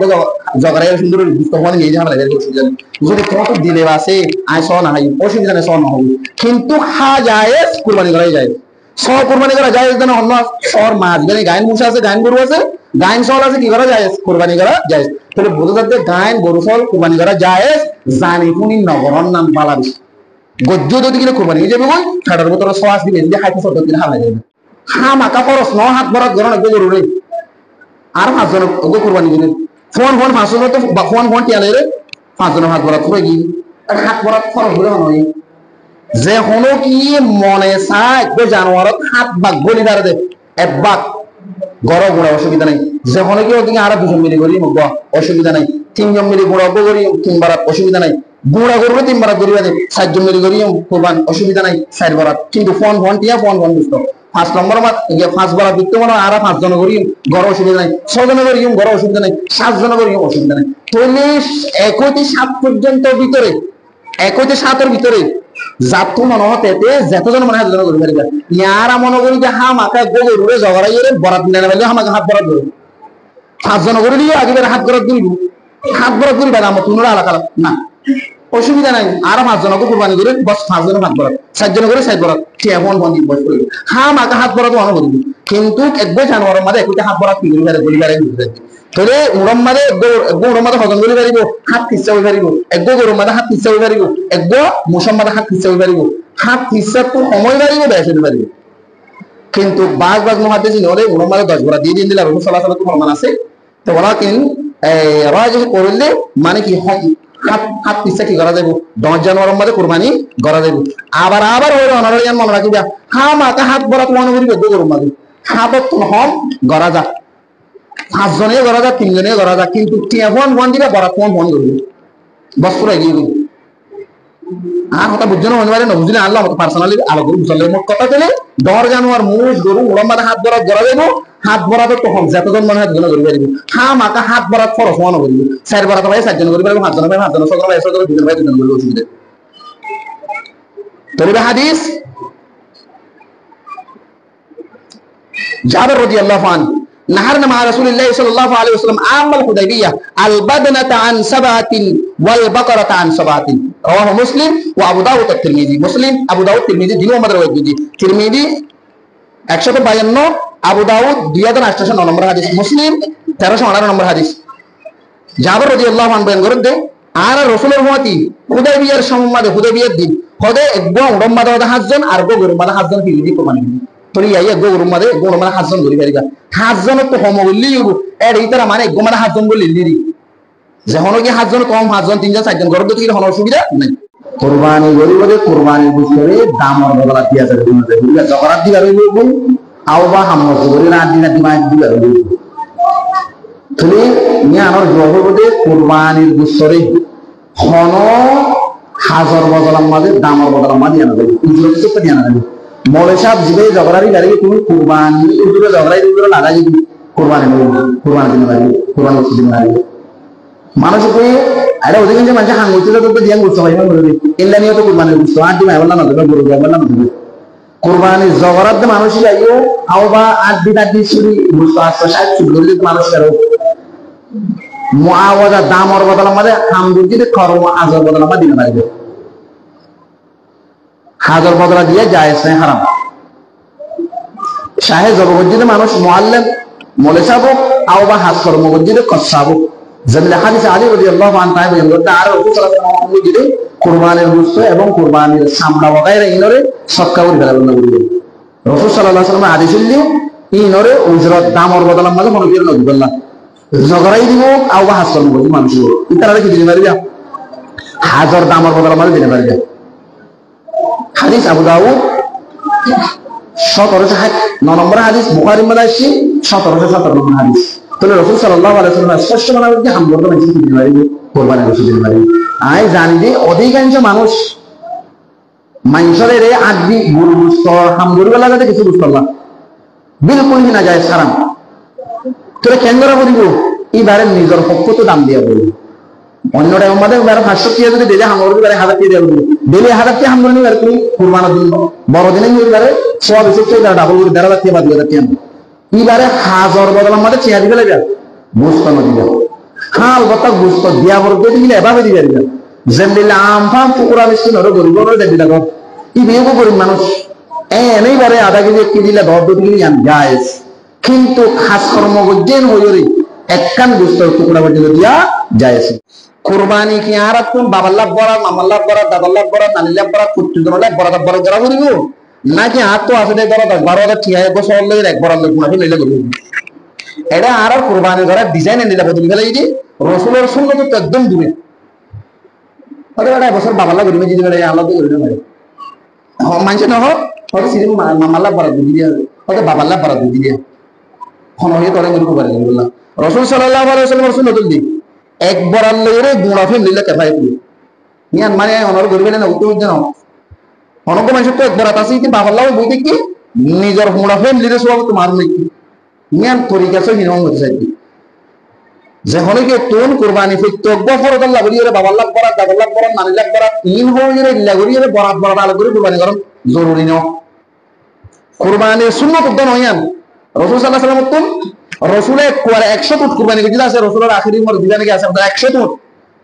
জগরাই সুন্দর করে বুঝতে মানে নিয়ে যাবে লাগে অসুবিধা নেই যদি তোমার তো দিলে বাসে আই সহ না হাই অসুবিধা নেই সহ না হবে কিন্তু খা জায়েজ কুরবানি করাই যায় সহ কুরবানি করা যায় না অন্য সর মাছ মানে গায়ন মুসা আছে গায়ন গরু আছে গায়ন সল আছে কি করা যায় কুরবানি করা যায় তাহলে বোঝা যাচ্ছে গায়ন গরু সল কুরবানি করা যায় জানি কোনি নগরর নাম বালাবিশ গজ্জ যদি কিনা কুরবানি হয়ে যাবে কই ছাড়ার ভিতরে সওয়াস দিবে যে খাইতে সদ দিন হালা যাবে হা মাকা খরচ ন হাত বরাত গরন গরু রে আর পাঁচজন ওগো কুরবানি দিলে ফোন পাঁচজন তো ফোন টিয়ালে রে পাঁচজন হাত বরাত করে গি আর হাত বরাত খরচ হলে নয় যে হলো কি মনে চায় যে জানোয়ারত হাত বাগ গলি দাঁড়ে দে এক বাগ গড় গোড়া অসুবিধা নাই যে হলো কি ওদিকে আর দুজন মিলে করি অসুবিধা নাই তিনজন মিলে গোড়া করি তিনবার অসুবিধা নাই গোড়া করবো তিনবার করিবা দে চারজন মিলে করি কোরবান অসুবিধা নাই চার বারাত কিন্তু ফোন টিয়া ফোন বুঝতো 5 নম্বর মাত 5 বারাত দিতে মনে আর 5 জন করি গড় অসুবিধা নাই 6 জন করি গড় অসুবিধা নাই 7 জন করি অসুবিধা নাই তাহলে 1 পর্যন্ত ভিতরে 1 ভিতরে জাতু মনে হতে যতজন মনে হয় করি পারিবা ইয়ারা মনে করি যে হা মাকা গরুরে জগরাই বরাত নেনা বলে আমাকে হাত বরাত ধরে 5 জন করে দিও আগে হাত বরাত দিব হাত বরাত করিবা না আমার তুনরা আলাদা না অসুবিধা নাই আর 5 জনকে কুরবানি করে বস 5 জন হাত বরাত 4 জন করে 4 বরাত কেমন বন্ধি বস করে হা মাকা হাত বরাত মনে করি কিন্তু একবার জানোয়ারের মাঝে একটা হাত বরাত কি করে বলি পারে তাহলে উড়ম মাঝে গরুর মাঝে হজম করে পারিব হাত কিচ্ছা হয়ে পারিব গরুর মাঝে হাত কিচ্ছা হয়ে পারিব মুসম মাঝে হাত কিচ্ছা হয়ে পারিব হাত কিচ্ছা তো সময় পারিব বেশ হতে পারিব কিন্তু বাঘ মহাদেশ হলে উড়ম মাঝে 10 বরাত দিয়ে দিন দিলে রসুল সাল্লাল্লাহু আলাইহি ওয়াসাল্লাম ফরমান আছে তো ওয়ালাকিন রাজিহ করলে মানে কি হাত কিচ্ছা কি করা যাবে 10 জানুয়ারির মাঝে কুরবানি করা যাবে আবার ওই অনারিয়ান মনে রাখিবা হা মাকা হাত বরাত মনে করিব গরুর মাঝে হাতত হম গড়া যা 5 জনে গড়া যা 3 জনে গড়া যা কিন্তু ফোন দিবা বরাত ফোন করবে বস করে গিয়ে আর কথা বুঝছো না পারে না বুঝলে আল্লাহ পার্সোনালি আলাদা করে বুঝলে মোট কথা চলে 10 জানুয়ারি মুজ গরু উড়ম মাঝে হাত বরাত গড়া দেব হাত বরাত তো কম যতজন মনে হয় দুজন করি পারিব হা মাকা হাত বরাত খরচ মনে করিব 4 বরাত ভাই 4 জন করি পারিব 5 জন ভাই 5 জন 6 জন ভাই 6 জন দুজন ভাই দুজন করি অসুবিধা তরিবা হাদিস জাবের রাদিয়াল্লাহু আনহু نهرنا مع رسول الله صلى الله عليه وسلم عام الحديبية البدنة عن 7 والبقرة عن 7 رواه مسلم وابو داود الترمذي مسلم ابو داود الترمذي দিনও আমাদের ওই বুঝি তিরমিজি 152 আবু দাউদ 2809 নম্বর হাদিস মুসলিম 1318 নম্বর হাদিস জাবের রাদিয়াল্লাহু আনহু বয়ান করেন দে আর রাসূলের হওয়াতি হুদাইবিয়ার সম্মাদে হুদাইবিয়ার দিন হদে একগো উম্মাদে হদে হাজজন আর গো গরুমাদে হাজজন কি দি কোমানি তোরি আই একগো গরুমাদে গরুমাদে হাজজন ধরি পারিবা হাজজন তো কম বললি এর এই তারা মানে একগো মানে হাজজন বললি লিরি যখন কি হাজজন কম হাজজন তিনজন চারজন গরু তো কি হন অসুবিধা নাই কুরবানি গরিবদের কুরবানি বুঝরে দামর বদলা দিয়া যাবে বুঝা জগরাত দিবা রইব আওবা হামজ গরি না দিনা দিমা দিবা রইব তুমি নিয়ানোর জগবদে কুরবানির বুঝরে হন হাজার বদলার মাঝে দামর বদলার মাঝে আনা যাবে উজুরে তো দিয়া না মৌলাই সাহেব জিবে জগরারি গাড়ি তুমি কুরবানি উজুরে জগরাই উজুরে লাগাই দিবি কুরবানি দিন গাড়ি কুরবানি দিন গাড়ি মানুষকে আরে ওদিকে যে মানুষ হাঙ্গুছিল তো দিয়া গুছো ভাই বলবি ইল্লা নিয়ে তো কুরবানির গুছো আর দিন আইবল না দেবে গরু যাবে না দেবে কুরবানি জগরাত মানুষ আইও আওবা আট দিন শুরি গুছো আসছে 60 চুল মানুষ আর মুআওয়াজা দামর বদলার মধ্যে হামদুজির কর্ম আজর বদলার মধ্যে দিন পারবে হাজার বদলা দিয়ে জায়েজ নাই হারাম শাহে জবগজ্জিদে মানুষ মুআল্লিম মৌলাই সাহেব আওবা হাজ কর্ম গজ্জিদে কসাব যেমন হাদিস আলী রাদিয়াল্লাহু আনহু তাই বলেন আর রাসূল সাল্লাল্লাহু আলাইহি ওয়াসাল্লাম যদি কুরবানির গোশত এবং কুরবানির সামড়া ওগাইরা ইনরে সদকা করে ফেলাবেন না বলেন রাসূল সাল্লাল্লাহু আলাইহি ওয়াসাল্লাম আদেশ দিলেন ইনরে উজরত দামর বদলার মাঝে মনে করেন না বললা জগরাই দিব আওবা হাজ কর্ম গজ্জি মানুষ ইতারা কি দিতে পারবে হাজার দামর বদলার মাঝে দিতে পারবে হাদিস আবু দাউদ 1709 নম্বর হাদিস বুখারীর মধ্যে আছে 1717 নম্বর হাদিস তাহলে রাসূল সাল্লাল্লাহু আলাইহি ওয়াসাল্লাম স্পষ্ট বলেন যে হাম করতে মানুষ দিতে পারবে কুরবানি গোশত দিতে পারবে আই জানি যে অধিকাংশ মানুষের এই আদি গরু গোশত হাম গরু লাগাতে কিছু গোশত আল্লাহ বিলকুল না যায় হারাম তোরা কেন করা বলিব এবারে নিজের পক্ষ তো দাম দিয়া বলি অন্যটা আমাদের 500 টাকা যদি দিলে হাম গরু এবারে 1000 টাকা দিয়া বলি দিলে 1000 টাকা হাম গরু নিবার তুমি কুরবানির দিন বড় দিনে এবারে সব এসে ডাবল করে 1000 টাকা বাদ দিয়ে টাকা এবারে হাজার বদলার মধ্যে চেয়ার দিবে লাগবে গোস্ত না দিবে হাল বতা গোস্ত দিয়া বলতে দিলে এভাবে দিবে যেমন দিলে আম ফাম পুকুরা মিষ্টি নর গরিব দেখবি দেখো ই বিয়ে গরিব মানুষ এনেই বারে আধা কেজি 1 কেজি দিলে 10 কেজি আন জায়েজ কিন্তু খাস কর্ম গজ্জেন হইরে একখান গোস্তের টুকরা পর্যন্ত দিয়া জায়েজ কুরবানি কি আর কোন বাবাল্লাহ বড় মামাল্লাহ বড় দাদাল্লাহ বড় নানিল্লাহ বড় কুত্তুদরল্লাহ বড় যারা করিব নাকি হাত তো আছে দেখ 12,000 ঠিয়া বছর লাগে একবার আল্লাহ গুনাহ লইলে করব এটা আর কুরবানি করে ডিজাইন এনে বদলি ফেলাই দি রাসূলের সুন্নাত তো একদম দূরে আরে এটা বছর বাবাল্লাহ করিবে যদি বলে আল্লাহ তো করিবে না মানছে না হয়তো সিরিম মামাল্লাহ বড় দিদি দিয়া হয়তো বাবাল্লাহ বড় দিদি দিয়া কোন হয়ে তোরে গরু কুরবানি বললাম রাসূল সাল্লাল্লাহু আলাইহি ওয়াসাল্লাম সুন্নাত দি একবার আল্লাহরে গুনাহ ফেলে কেফায় করি নিয়ান মানে অনর করিবে না উত্তর দেন অনেক মানুষ তো একবার আছে কি বাবাল্লাহ বই দেখি নিজের হুড়া ফ্যামিলির সব তোমার নাকি মিয়ান তরিকা সব হিনন হতে চাই যে হলে কি তোন কুরবানি প্রত্যেক ফরজ আল্লাহ বলি রে বাবাল্লাহ বড় দাদাল্লাহ বড় নানিল্লাহ বড় তিন হয়ে রে ইল্লা করি রে বড় বড় আলো করে কুরবানি করুন জরুরি না কুরবানির সুন্নাত তো নয়ান রাসূল সাল্লাল্লাহু আলাইহি ওয়াসাল্লাম রাসূলের কোয়ারে 100 উট কুরবানি করে আছে রাসূলের আখেরি উমর দিদানে আছে 100 উট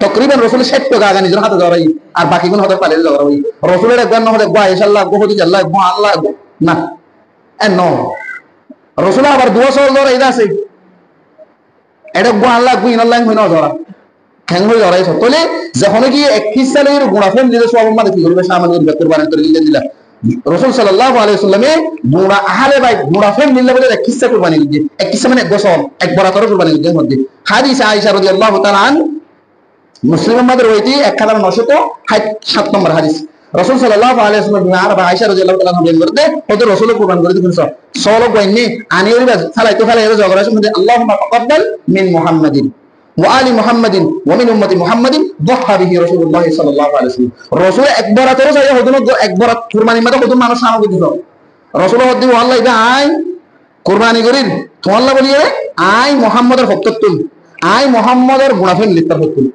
তকরিবান রাসূলের 60 টাকা আগে নিজের হাতে ধরাই আর বাকি কোন হাতে পালে ধরাই রাসূলের একবার না হলে ইনশাআল্লাহ গোহদি আল্লাহ আল্লাহ না এ নো রাসূল আবার দুয়া সল ধরা ইদা আছে এটা আল্লাহ ইনাল্লাহ হইনা ধরা কেন হই ধরাই তলে যখন কি 21 সালের গুনাফেন দিলে সব মানে কি করবে সামান্য কুরবানি করে দিলা রাসূল সাল্লাল্লাহু আলাইহি ওয়াসাল্লামে বুড়া আহলে বাইত গুনাফেন দিলে বলে 21 সাল কুরবানি দিতে 21 মানে গোসল এক বরাতর কুরবানি দিতে মধ্যে হাদিস আয়েশা রাদিয়াল্লাহু তাআলা আন মুসলিম আমাদের ওইটি 1907 নম্বর হাদিস রাসূল সাল্লাল্লাহু আলাইহি ওয়াসাল্লাম আর আয়েশা রাদিয়াল্লাহু তাআলা বলেন করতে হযরত রাসূল কুরবান করে দিবেন সব কইনি আনিওরি ফালাইতে ফালাইতে জগরাশ মধ্যে আল্লাহুম্মা তাকাব্বাল মিন মুহাম্মাদিন ওয়া আলি মুহাম্মাদিন ওয়া মিন উম্মতি মুহাম্মাদিন যাহা বিহি রাসূলুল্লাহ সাল্লাল্লাহু আলাইহি ওয়াসাল্লাম রাসূল একবার আতর যায় হদন একবার কুরবানি মধ্যে হদন মানুষ নাম দিল রাসূল হদি আল্লাহ ইবা আই কুরবানি করিন তো আল্লাহ বলিয়ে আই মুহাম্মাদের হকততুল আই মুহাম্মাদের গুনাফেন লিপ্ত হতুল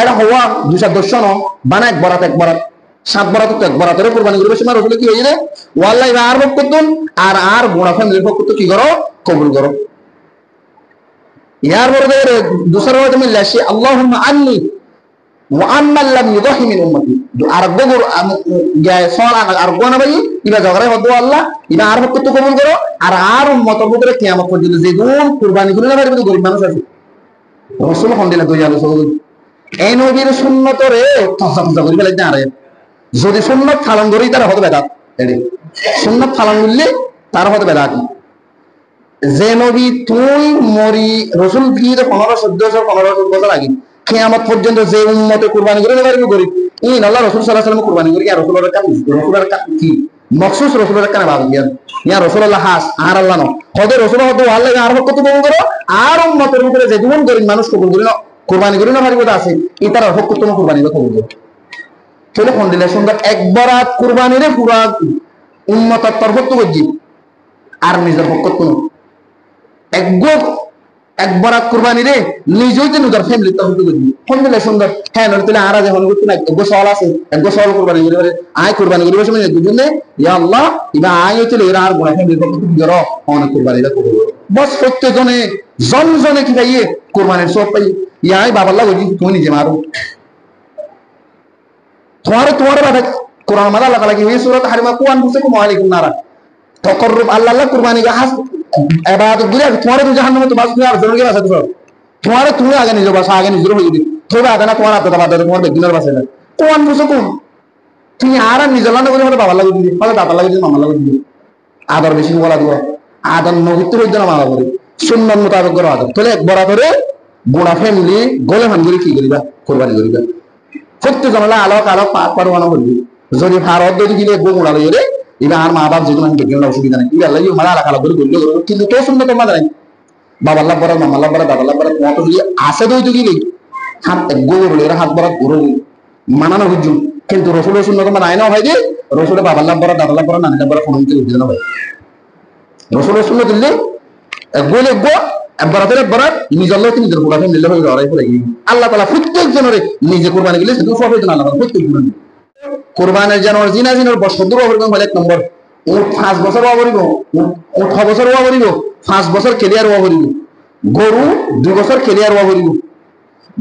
এটা হওয়া 210 ন বানা এক বরাত 7 বরাত তো এক বরাতের কুরবানি করবে সময় রাসূল কি হইছে ওয়াল্লাহি আর বকতুন আর গুনাহ ফ্যামিলির পক্ষ তো কি করো কবুল করো ইয়ার পরে দুসরা ওয়াজ মিল্লা শি আল্লাহুম্মা আন্নি ওয়া আম্মান লাম ইউদাহি মিন উম্মতি আর গগর গায় সরা আর গোনা ভাই ইবা জগরে হদ আল্লাহ ইবা আর পক্ষ তো কবুল করো আর উম্মতের ভিতরে কিয়ামত পর্যন্ত যে গুণ কুরবানি করে না পারবে গরিব মানুষ আছে রসুল হন্দিলা দুই আলো এই নবীর সুন্নতরে তসা তসা করে ফেলে আরে যদি সুন্নত ফালন করি তার হতে বেদাত এডি সুন্নত ফালন করলে তার হতে বেদাত যে নবী তুই মরি রসুল দিয়ে 15-14 আগে কিয়ামত পর্যন্ত যে উম্মতে কুরবানি করে নেবার করি ইন আল্লাহ রাসূল সাল্লাল্লাহু আলাইহি ওয়াসাল্লাম কুরবানি করি আর রাসূলের কাম কি মখসুস রাসূলের কানে বাদ দিয়া ইয়া রাসূলুল্লাহ হাস আর আল্লাহ ন হদে রাসূল হদে আল্লাহ আর হক কত করো আর উম্মতের উপরে যে দুমন করি মানুষ কবুল করি না কুরবানি করি না মারিব আছে ইতার হক কত কুরবানি কবুল করো চলে কোন দিলে সুন্দর একবারাত কুরবানিরে পুরা উম্মতের তরফ তো গজি আর নিজের হক কত একবারাত কুরবানি রে নিজেই তো নিজের ফ্যামিলি তরফ তো গজি কোন দিলে সুন্দর হ্যাঁ নরতলে আর আজ হন করতে না একগো সওয়াল আছে একগো সওয়াল কুরবানি করে আয় কুরবানি করে বসে দুজনে ইয়া আল্লাহ ইবা আয় চলে এর আর গুনাহ ফ্যামিলি কত দিরো অনেক কুরবানিটা করব বস প্রত্যেকজনে জনজনে কি পাইয়ে কুরবানির সব পাই ইয়া আয় বাবা আল্লাহ গজি তুমি নিজে মারো তোমার বাবা কোরআন মালা লাগা লাগি এই সূরা হারিমা কুয়ান বুসকুম আলাইকুম নারা তাকাররুব আল্লাহ কুরবানি কা হাস ইবাদত গুলো তোমার তো জাহান্নামে তো বাস আর জনকে বাসা দিছো তুমি আগে নিজে বাসা আগে নিজে হই দিবি তোবা আদানা তোমার আদা বাদ তোমার বেগিনার বাসা না কুয়ান বুসকুম তুমি আর নিজে লানা করে বাবা লাগি দিবি হলে দাদা লাগি দিবি মামা লাগি দিবি আদর বেশি বলা দিব আদর নবিত্র হইতো না মামা করে সুন্নাত মোতাবেক করো আদর তাহলে একবার ধরে গোড়া ফ্যামিলি গলে ভাঙ্গিরে কি করিবা কুরবানি করিবা প্রত্যেক জনলা আলোক আলোক পাক পারওয়ানা করবি যদি ভারত যদি গিয়ে গোড়া লইরে এবার আর মা বাপ যেগুলো বেগিনার অসুবিধা নেই ইবা লাগি মালা আলাদা করে করলে কিন্তু তো সুন্নাত তোমার নাই বাবা আল্লাহ বড় মামা আল্লাহ বড় দাদা আল্লাহ বড় তোমার তো আসে দই তো গিয়ে হাত গোবর এরা হাত বড় গরু মানানো বুঝুন কিন্তু রসুলের সুন্নাত তোমার আইনাও হয় যে রসুলের বাবা আল্লাহ বড় দাদা আল্লাহ বড় নানি বড় ফোন থেকে উঠে হয় রসুলের সুন্নাত দিলে গোলে গো একবার নিজের লোক নিজের কোরআনে নিলে হয়ে লড়াই করে আল্লাহ তাআলা প্রত্যেক জনের নিজে কুরবানি দিলে শুধু সব হইতো না আল্লাহ প্রত্যেক জন কুরবানের জানোয়ার জিনার বছর হইতো বলে এক নম্বর উট 5 বছর ওয়া করিব উট 6 বছর ওয়া করিব 5 বছর ক্লিয়ার ওয়া করিব গরু 2 বছর ক্লিয়ার ওয়া করিব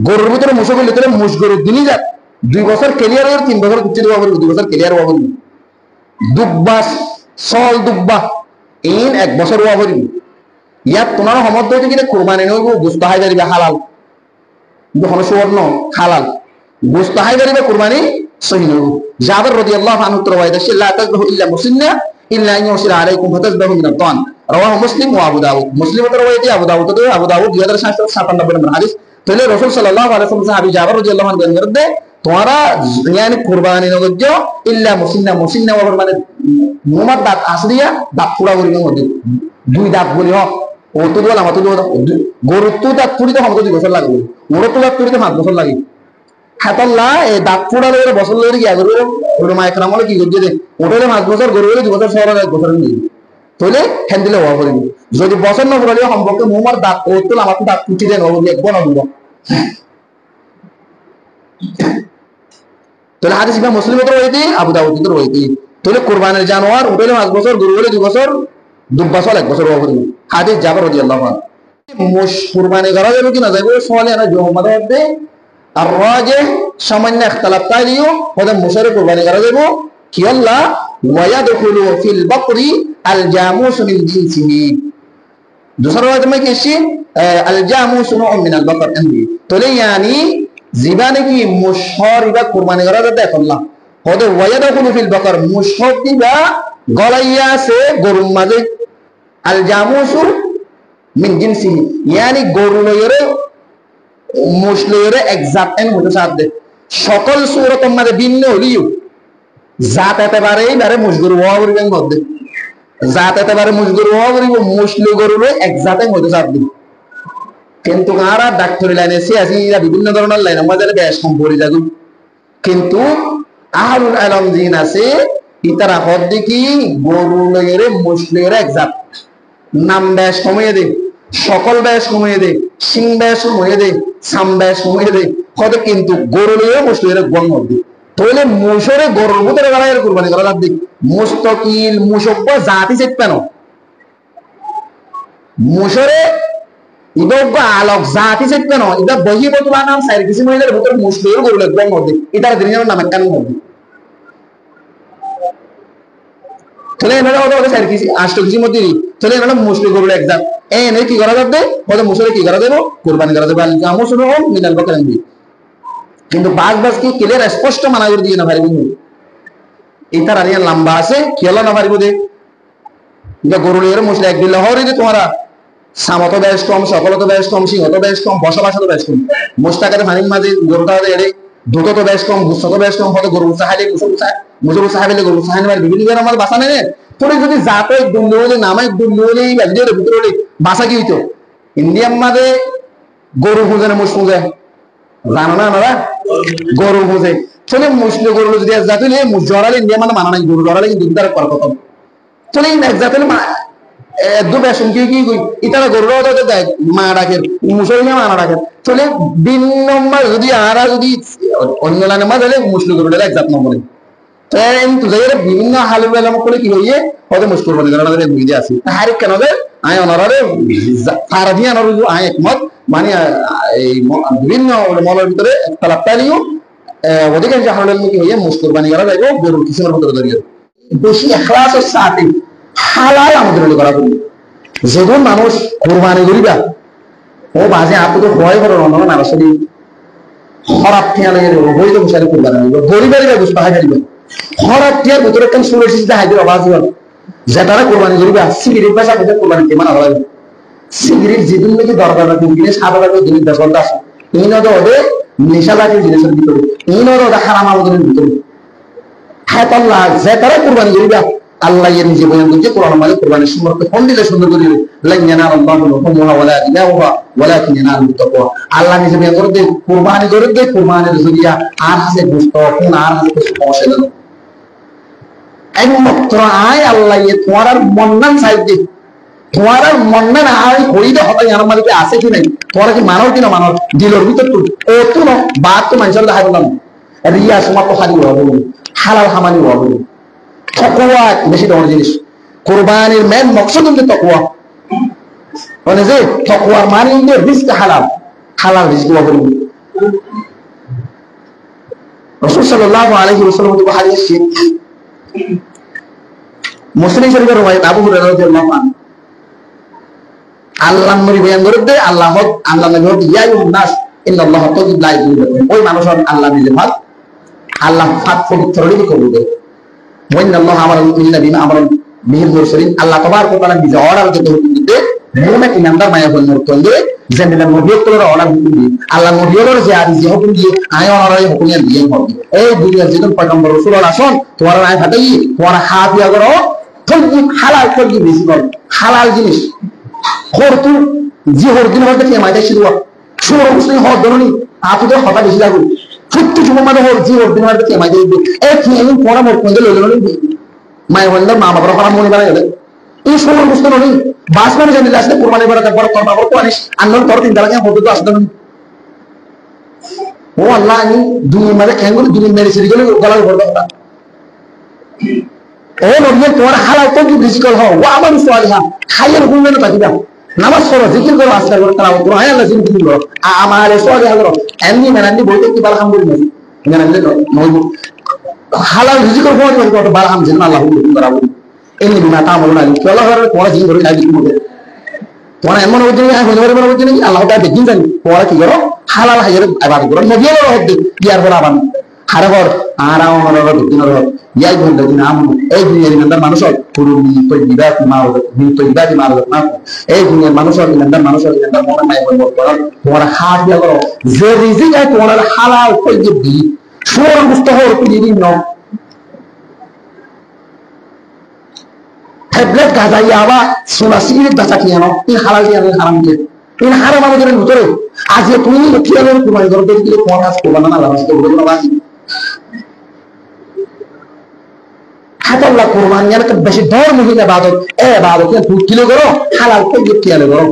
গরুর ভিতরে মুশ করলে তোরে মুশ গরু দিনই যা 2 বছর ক্লিয়ার আর 3 বছর কুচি ওয়া করিব 2 বছর ক্লিয়ার ওয়া করিব দুব্বাস সল দুব্বা ইন 1 বছর ওয়া করিব ইয়াত তোমার সমর্থ হইতে কিনা কুরবানি নইব গোস্ত হাই যারিবে হালাল যখন সুবর্ণ হালাল গোস্ত হাই যারিবে কুরবানি সহি নইব জাবের রাদিয়াল্লাহু আনহু রওয়ায়াত আছে লা তাজবাহু ইল্লা মুসলিমনা ইল্লা আন ইউসিরা আলাইকুম ফাতাজবাহু মিনাত তান রাওয়াহু মুসলিম ওয়া আবু দাউদ মুসলিম এর রওয়ায়াতে আবু দাউদ 2757 নম্বর হাদিস তাহলে রাসূল সাল্লাল্লাহু আলাইহি ওয়াসাল্লাম সাহাবী জাবের রাদিয়াল্লাহু আনহু বলেন তোমরা ইয়ানি কুরবানি নগজ্য ইল্লা মুসলিমনা ওয়া মানে মুহাম্মদ দাঁত আসরিয়া দাঁত পুরা করিবে মধ্যে দুই দাঁত বলি হ ও তো বল আমার তো গরু তো দাঁত পুরিতে আমাকে 2 বছর লাগবে ওর তো দাঁত পুরিতে 5 বছর লাগে হাতাল্লা এই দাঁত পুরা লগে বছর লগে কি আগে ওর মা একরাম হলো কি করছে যে ওটালে 5 বছর গরু হলে 2 বছর সর 1 বছর নেই তাহলে হ্যান্ড দিলে হওয়া করিব যদি বছর না পুরালে সম্পর্কে মোমার দাঁত ও তো আমার তো দাঁত পুটি দেন হবে একবার না দিব তাহলে হাদিস ইমাম মুসলিমের রয়েছে আবু দাউদের রয়েছে তাহলে কুরবানের জানোয়ার ওটালে 5 বছর গরু হলে 2 বছর দুব্বাসল 1 বছর হওয়া করিব হাদিস জাবের রাদিয়াল্লাহু আনহু মুশ কুরবানি করা যাবে কি না যাবে সওয়ালে না জমা মধ্যে আর রাজিহ সামান্য ইখতিলাফ তাইলিও ওদের মুশারে কুরবানি করা যাবে কি আল্লাহ ওয়ায়াদখুলু ফিল বাকরি আল জামুস মিন জিনসিহি दूसरा রাত में कैसी अल জামুস নু'ম মিন আল বাকর আনবি তাহলে यानी জিবানে কি মুশারিবা কুরবানি করা যাবে আল্লাহ ওদের ওয়ায়াদখুলু ফিল বাকর মুশারিবা গলাইয়া সে গরুর মাঝে আল জামুসু মিন জিনসিহি यानी গরু লয়রে মুশলিরে এক্সাক্ট এন হতে সাথে সকল সূরতের মধ্যে ভিন্ন হলিও জাত একেবারেই বারে মুশগরু হওয়া করিবেন মধ্যে জাত একেবারে মুশগরু হওয়া করিব মুশলি গরুরে এক্সাক্ট এন হতে সাথে কিন্তু আরা ডাক্তারি লাইনে সে আসি বিভিন্ন ধরনের লাইন আমাদের বেশ কম পড়ে যাগু কিন্তু আহলুল ইলম জিন আছে ইতারা হদ্দি কি গরু লয়রে মুশলিরে এক্সাক্ট নাম বেশ কমিয়ে দে সকল ব্যাস কমিয়ে দে সিং ব্যাস কমিয়ে দে সাম ব্যাস কমিয়ে দে হয়তো কিন্তু গরু লইয়ে মুসলিমের গণ হবে তাহলে মুসরে গরুর ভিতরে গলায় কুরবানি করা লাগবে মুস্তাকিল মুসব্ব জাতি চেত কেন মুসরে ইবব আলোক জাতি চেত কেন এটা বহিব তোমার নাম সাইর কিছু মহিলার ভিতরে মুসলিমের গরু লাগবে হবে এটার দিনের নাম কেন হবে তাহলে এনারা ওদের সাইর কিছু আষ্ট কিছু মধ্যে তাহলে এনারা মুসলিম গরু এক্সাক্ট এনে কি করা যাবে ওদের মুসলে কি করা দেবো কোরবানি করা যাবে মুসলে হোক মিনাল বাকারান দিয়ে কিন্তু বাস কি ক্লিয়ার স্পষ্ট মানা করে দিয়ে না পারিব ইতার আর লম্বা আছে খেলা না পারিব দে গরুলের মুসলে এক দিলে হরি যে তোমারা সামত বেশ কম সকলত বেশ কম সিংহত বেশ কম বসবাস তো বেশ কম মোস্তাকারে ফানির মাঝে গরুটা এড়ে দ্রুত তো বেশ কম গুচ্ছ তো বেশ কম হয়তো গরু চাহাইলে মুসুর চাহাইলে গরু চাহাই নেবার বিভিন্ন ধরনের আমার বাসা নেই তোর যদি যাতে দুর্নীতি হলে নামে দুর্নীতি হলে ব্যাগের ভিতরে হলে বাসা কি হইতো ইন্ডিয়ার মাঝে গরু খুঁজে না মুস খুঁজে জানো না আমরা গরু খুঁজে চলে মুসলে গরু যদি এক জাতি জড়ালে ইন্ডিয়া মানে মানা নাই গরু জড়ালে কিন্তু তার কর কথা চলে এক জাতি দু বেসন কি কি ইতারা গরু দেয় মা ডাকে মুসলিমে মানা ডাকে চলে 2 নম্বর যদি আরা যদি অন্য লাইনের মাঝে মুসলিম গরু এক জাত নম্বরে বিভিন্ন হাল করে কি হইয়ে হয়তো মুশকিল বলে বুঝে আসি হারিক কেন আয় অনারে সারাদিন আয় একমত মানে এই বিভিন্ন মলের ভিতরে তালাপ্তালিও অধিকাংশ হালের কি হইয়ে মুশকিল বানি করা যাইব গরুর কিসিমের ভিতরে দাঁড়িয়ে বেশি এখলাস ও সাথে হালাল আমাদের করা করবে যখন মানুষ কোরবানি করিবা ও বাজে আপনি তো ভয় করো অন্য নারাসরি খারাপ খেয়ালে বৈধ বসালে কোরবানি গরিবের বুঝতে হয় হঠাৎ টিয়ার ভিতরে কেন শুনে এসেছে হাইদের আওয়াজ হল যেটারা কোরবানি করিবা সিগারেট বাসা কোথায় কোরবানি কে মানা হবে সিগারেট যেদিন নাকি দরকার না দিন কিনে সাদা লাগবে জিনিস দরকার আছে এই নদ হবে নেশা জাতীয় জিনিসের ভিতরে এই নদ ওটা হারাম আমাদের ভিতরে হ্যাঁ আল্লাহ যেটারা কোরবানি করিবা আল্লাহ এর নিজে বলেন যে কোরআন মাঝে কোরবানির সম্পর্কে পণ্ডিত সুন্দর করে লাইয়ানা আল্লাহু হুমুহা ওয়ালা ইলাহুহা ওয়ালাকিন ইয়ানালুহু তাকওয়া আল্লাহ নিজে বলেন করে দে কোরবানির জরিয়া আর হাসে গোশত কোন আর হাসে সমস্যা নেই একমাত্র আয় আল্লাহ তোমার মন্নান সাইডে তোমার মন্নান আয় হই দে হতাই আমার মালিকে আছে কি নাই তোরা কি মানব কিনা মানব দিলর ভিতর তো ও তো না বাদ তো মানুষের দেখা বললাম রিয়া সমা তো খালি হবো হালাল হামানি হবো তাকওয়া বেশি দাম জিনিস কুরবানির মেন মকসদ হচ্ছে তাকওয়া মানে যে তাকওয়ার মানে হচ্ছে রিজক হালাল রিজক হবো রাসূল সাল্লাল্লাহু আলাইহি ওয়াসাল্লাম তো হাদিস মুসলিম শরীফের রওয়ায়াত আবু হুরায়রা রাদিয়াল্লাহু আনহু আল্লাহ নবী বয়ান করে আল্লাহ নবী ইয়া আইয়ুহান নাস ইন্নাল্লাহা তাইয়্যিব লা ইয়াকুলু ওই মানুষ আল্লাহ নিজে ভাগ আল্লাহ পাক পবিত্র লিখে করবে ওয়াইনাল্লাহা আমারা ইল্লা বিমা আমারা বিহিল মুরসালিন আল্লাহ তাবারক ওয়া তাআলা নিজে অর্ডার দিতে মুমিন ইমানদার মায়া বন্ধ করতে জেনেলা নবী তোর অর্ডার দিতে আল্লাহ নবীর যে আর যে হুকুম দিয়ে আয় অনারে হুকুম দিয়ে হবে এই দুনিয়ার যেদিন পয়গম্বর রাসূল আসুন তোমার আয় ফাটাই তোমার হাত ইয়া করো তৈয়িব হালাল তৈয়িব বেশি করো হালাল জিনিস হরতু যে হরদিন হতে কি মাইদা শুরু শুরু মুসলিম হওয়ার ধরনি আপনি হতা বেশি লাগু ফুটু চুমা মানে হর যে হরদিন হতে কি মাইদা দিবে এই কি এমন পড়া মোর কোন লইলো নি মাই বন্ধ মা বাবার পড়া মনে বাড়া গেলে এই সময় মুসলিম নই বাস মানে জানি আসলে কুরবানি করা তারপর তওবা করতে আনিস আন্নার পর দিন দাঁড়া হতে তো আসবে না ও আল্লাহ আমি দুনিয়া মানে কেন দুনিয়া মেরে সিরি গেলে গলায় ভরবে না ও নবী তোমার হালাল তো কি রিজিকল হও ওয়া আমাল সালিহা খায়ের গুণে থাকিবা নামাজ পড়ো জিকির করো আজকার করো তারা কোরআন আল্লাহ জিকির করো আমাল সালিহা করো এমনি মেনান্দি বলতে কি আলহামদুলিল্লাহ মেনান্দি নয় হালাল রিজিকল হওয়ার জন্য কত বারহাম জিন আল্লাহ করাবো এমনি বিনা তামল না কি আল্লাহ পড়া জিকির করে আই দিতে হবে তোমার এমন হচ্ছে না হতে পারে হচ্ছে না আল্লাহ তাআলা দেখিন জানি পড়া কি করো হালাল হায়ার ইবাদত করো নবীর হতে ইয়ার বলা বান হারবর আরাও হলো দিনের ইয়াই বলতে দিন আম এই দুনিয়ার ইমানদার মানুষ পুরুমি তৈবাত মারদ তৈবাত মারদ না এই দুনিয়ার মানুষ ইমানদার মনে নাই বলবো তোমার হাত দিয়া করো যে রিজিক আছে তোমার হালাল তৈয়ব দি সুর মুস্তাহর কি দিন ন ট্যাবলেট গাজাইয়া আবা সোনা সিগারেট বাঁচা কি জানো এই হালাল দিয়ে হারাম দিয়ে এই হারাম আমাদের ভিতরে আজ তুমি কিভাবে কুরবানি করো দেখলে কোন আজ কোরবানি না লাভ করবে না বাকি হাতাল্লাহ কোরবানি আর বেশি দর মহিলা ইবাদত ইবাদত কিলো করো হালাল তৈয়ব কিলো করো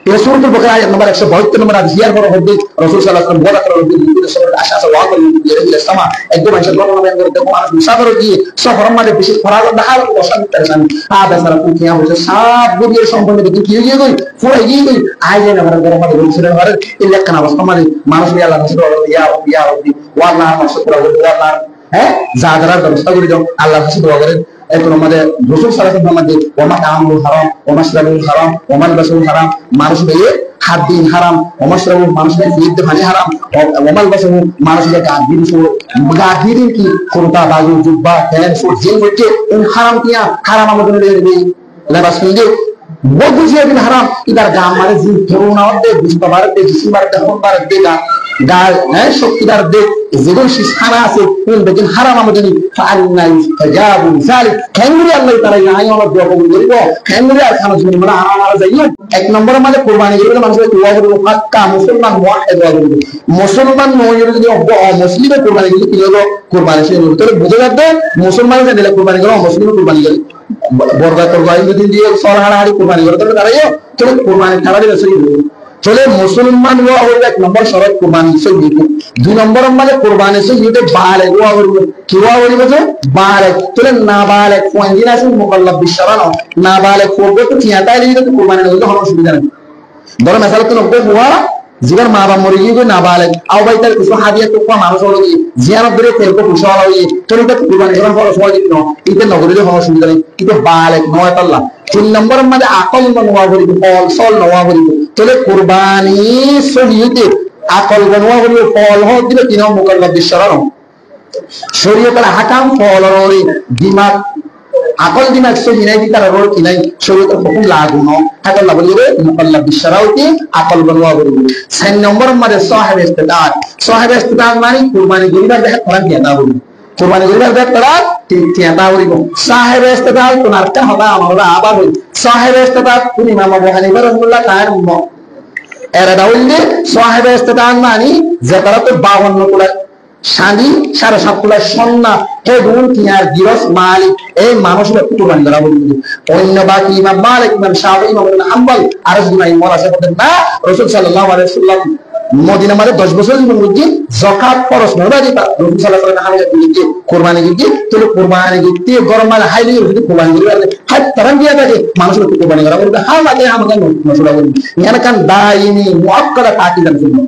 এই সূরাতুল বাকারা আয়াত নম্বর 172 নম্বর হাদিস ইয়ার পর হবে রাসূল সাল্লাল্লাহু আলাইহি ওয়াসাল্লাম বলা করেন যে সবার আশা আছে ওয়া করেন যে সামা একদম আশা বলা মানে করে দেখো মানুষ মুসাফির কি সফর মানে বেশি ফরাজ দেখাল অশান্তি পেরেশান বেচারা কি হচ্ছে সব গরিবের সম্পন্ন দেখি কি হয়ে গই পুরো গিয়ে গই আই যায় না মানে আমাদের বলছিল ঘরে এই লেখা অবস্থা মানে মানুষ নিয়ে আল্লাহ রাসূল ইয়া রব্বি ওয়াল্লাহ মাশকুরা ওয়াল্লাহ হ্যাঁ যারা ব্যবস্থা করে দাও আল্লাহর কাছে দোয়া করেন এখন আমাদের রাসূল সাল্লাল্লাহু আলাইহি ওয়াসাল্লাম ওমা তাআমুল হারাম ওমা মাশরাবুল হারাম ওমা মালবাসুল হারাম মানুষ দিয়ে হাত দিন হারাম ওমা মাশরাবু মানুষ দিয়ে ফিদ পানি হারাম ওমা মালবাসু মানুষ দিয়ে গাদিন কি কুরতা বাজু জুব্বা ফ্যান ফুট জিন হচ্ছে ইন হারাম কিয়া হারাম আমাদের দিয়ে লেবাস কিনলে बहुत से दिन हराम इधर गांव मारे जिन कोरोना और दे बिस्तर मारे दे जिसम मारे दे हम मारे दे गाल है शोक इधर दे जिधर शिशाना से उन लेकिन हराम आमदनी फालना इस्तेजाब मिसाल कैमरे अल्लाह ताला यहाँ यहाँ लोग जोको बोल रहे हो कैमरे खाना सुनने में हराम वाला जाइए एक नंबर माले कुर्बानी के लिए मानसिक दुआ करो पक्का मुसलमान वाहिद दुआ करो मुसलमान नोयर जो मुस्लिम कुर्बानी के लिए किलो कुर्बानी से तो बुझे जाते मुसलमान से दिले कुर्बानी करो मुस्लिम कुर्बानी करो বর্গা তরবারি যদি দিয়ে সরহাড়াড়ি কুরবানি করে তবে দাঁড়াইও চলে কুরবানি ছাড়া দিলে সই চলে মুসলমান হওয়া হইলে এক নম্বর শরত কুরবানি সই দিতে দুই নম্বর মানে কুরবানি সই দিতে বালে হওয়া হইবে কি হওয়া হইবে যে বালে চলে না বালে কোন দিন আছে মুকাল্লাফ বিশরানো না বালে করবে তো চিয়াটাই দিতে তো কুরবানি হইলে কোনো অসুবিধা নেই ধরো মেসাল তো নব্বই হুয়া জীবন মা বা মরে গিয়ে না বালে আও ভাই তার কিছু হাদিয়া তো কোন মানুষ হলো কি জিয়ারত ধরে তেল কো পুষা হলো কি তোর তো কুরবানি যখন ফলো সময় দিন ইতে নগরীতে কোনো অসুবিধা নেই ইতে বালে নয় আল্লাহ তিন নম্বর মধ্যে আকল নওয়া করিব ফল সল নওয়া করিব তাহলে কুরবানি শরীয়তে আকল নওয়া করিব ফল হ দিবে তিন মুকাল্লাফ বিশরানো শরীয়তের হাকাম ফল রই দিমাগ আকল দিমাগ সহি নাই তার রোল কি নাই শরীয়তের হুকুম লাগু ন আকল না বলিবে মুকাল্লাফ বিশরাউতি আকল নওয়া করিব তিন নম্বর মধ্যে সাহেব ইস্তেদাদ মানে কুরবানি গরিবা দেখ কোরআন কি আদা করিব কুরবানি গরিবা দেখ তারা তিনটা করিব সাহেব ইস্তেদাদ কোন আরটা হবে আমরা আবার সাহেব ইস্তেদাদ কোন ইমাম আবু হানিফা রাহিমাহুল্লাহ তাআলা এরা দাউললে সাহেব ইস্তেদাদ মানে যারা তো 52 কুলা শাদি 7.5 কুলা সন্না হে গুণ কিয়ার গিরস মালিক এই মানুষের কুরবানি করা বলি অন্য বাকি ইমাম মালিক ইমাম শাফি ইমাম হাম্বল আর গুনাই মোরা সে বলেন না রাসূল সাল্লাল্লাহু আলাইহি ওয়াসাল্লাম মদিনা মাঝে 10 বছর জীবন মধ্যে যাকাত খরচ না দিতা রাসূল সাল্লাল্লাহু আলাইহি ওয়াসাল্লাম দিতে কুরবানি দিতে তাহলে কুরবানি দিতে গরম মাল হাইলি যদি কুরবানি দিলে হাত তারাম দিয়া থাকে মানুষের কুরবানি করা বলতে হাল লাগে আমাদের মশলা বলি ইয়ান কান দাইনি মুআক্কাদা তাকিদান শুনো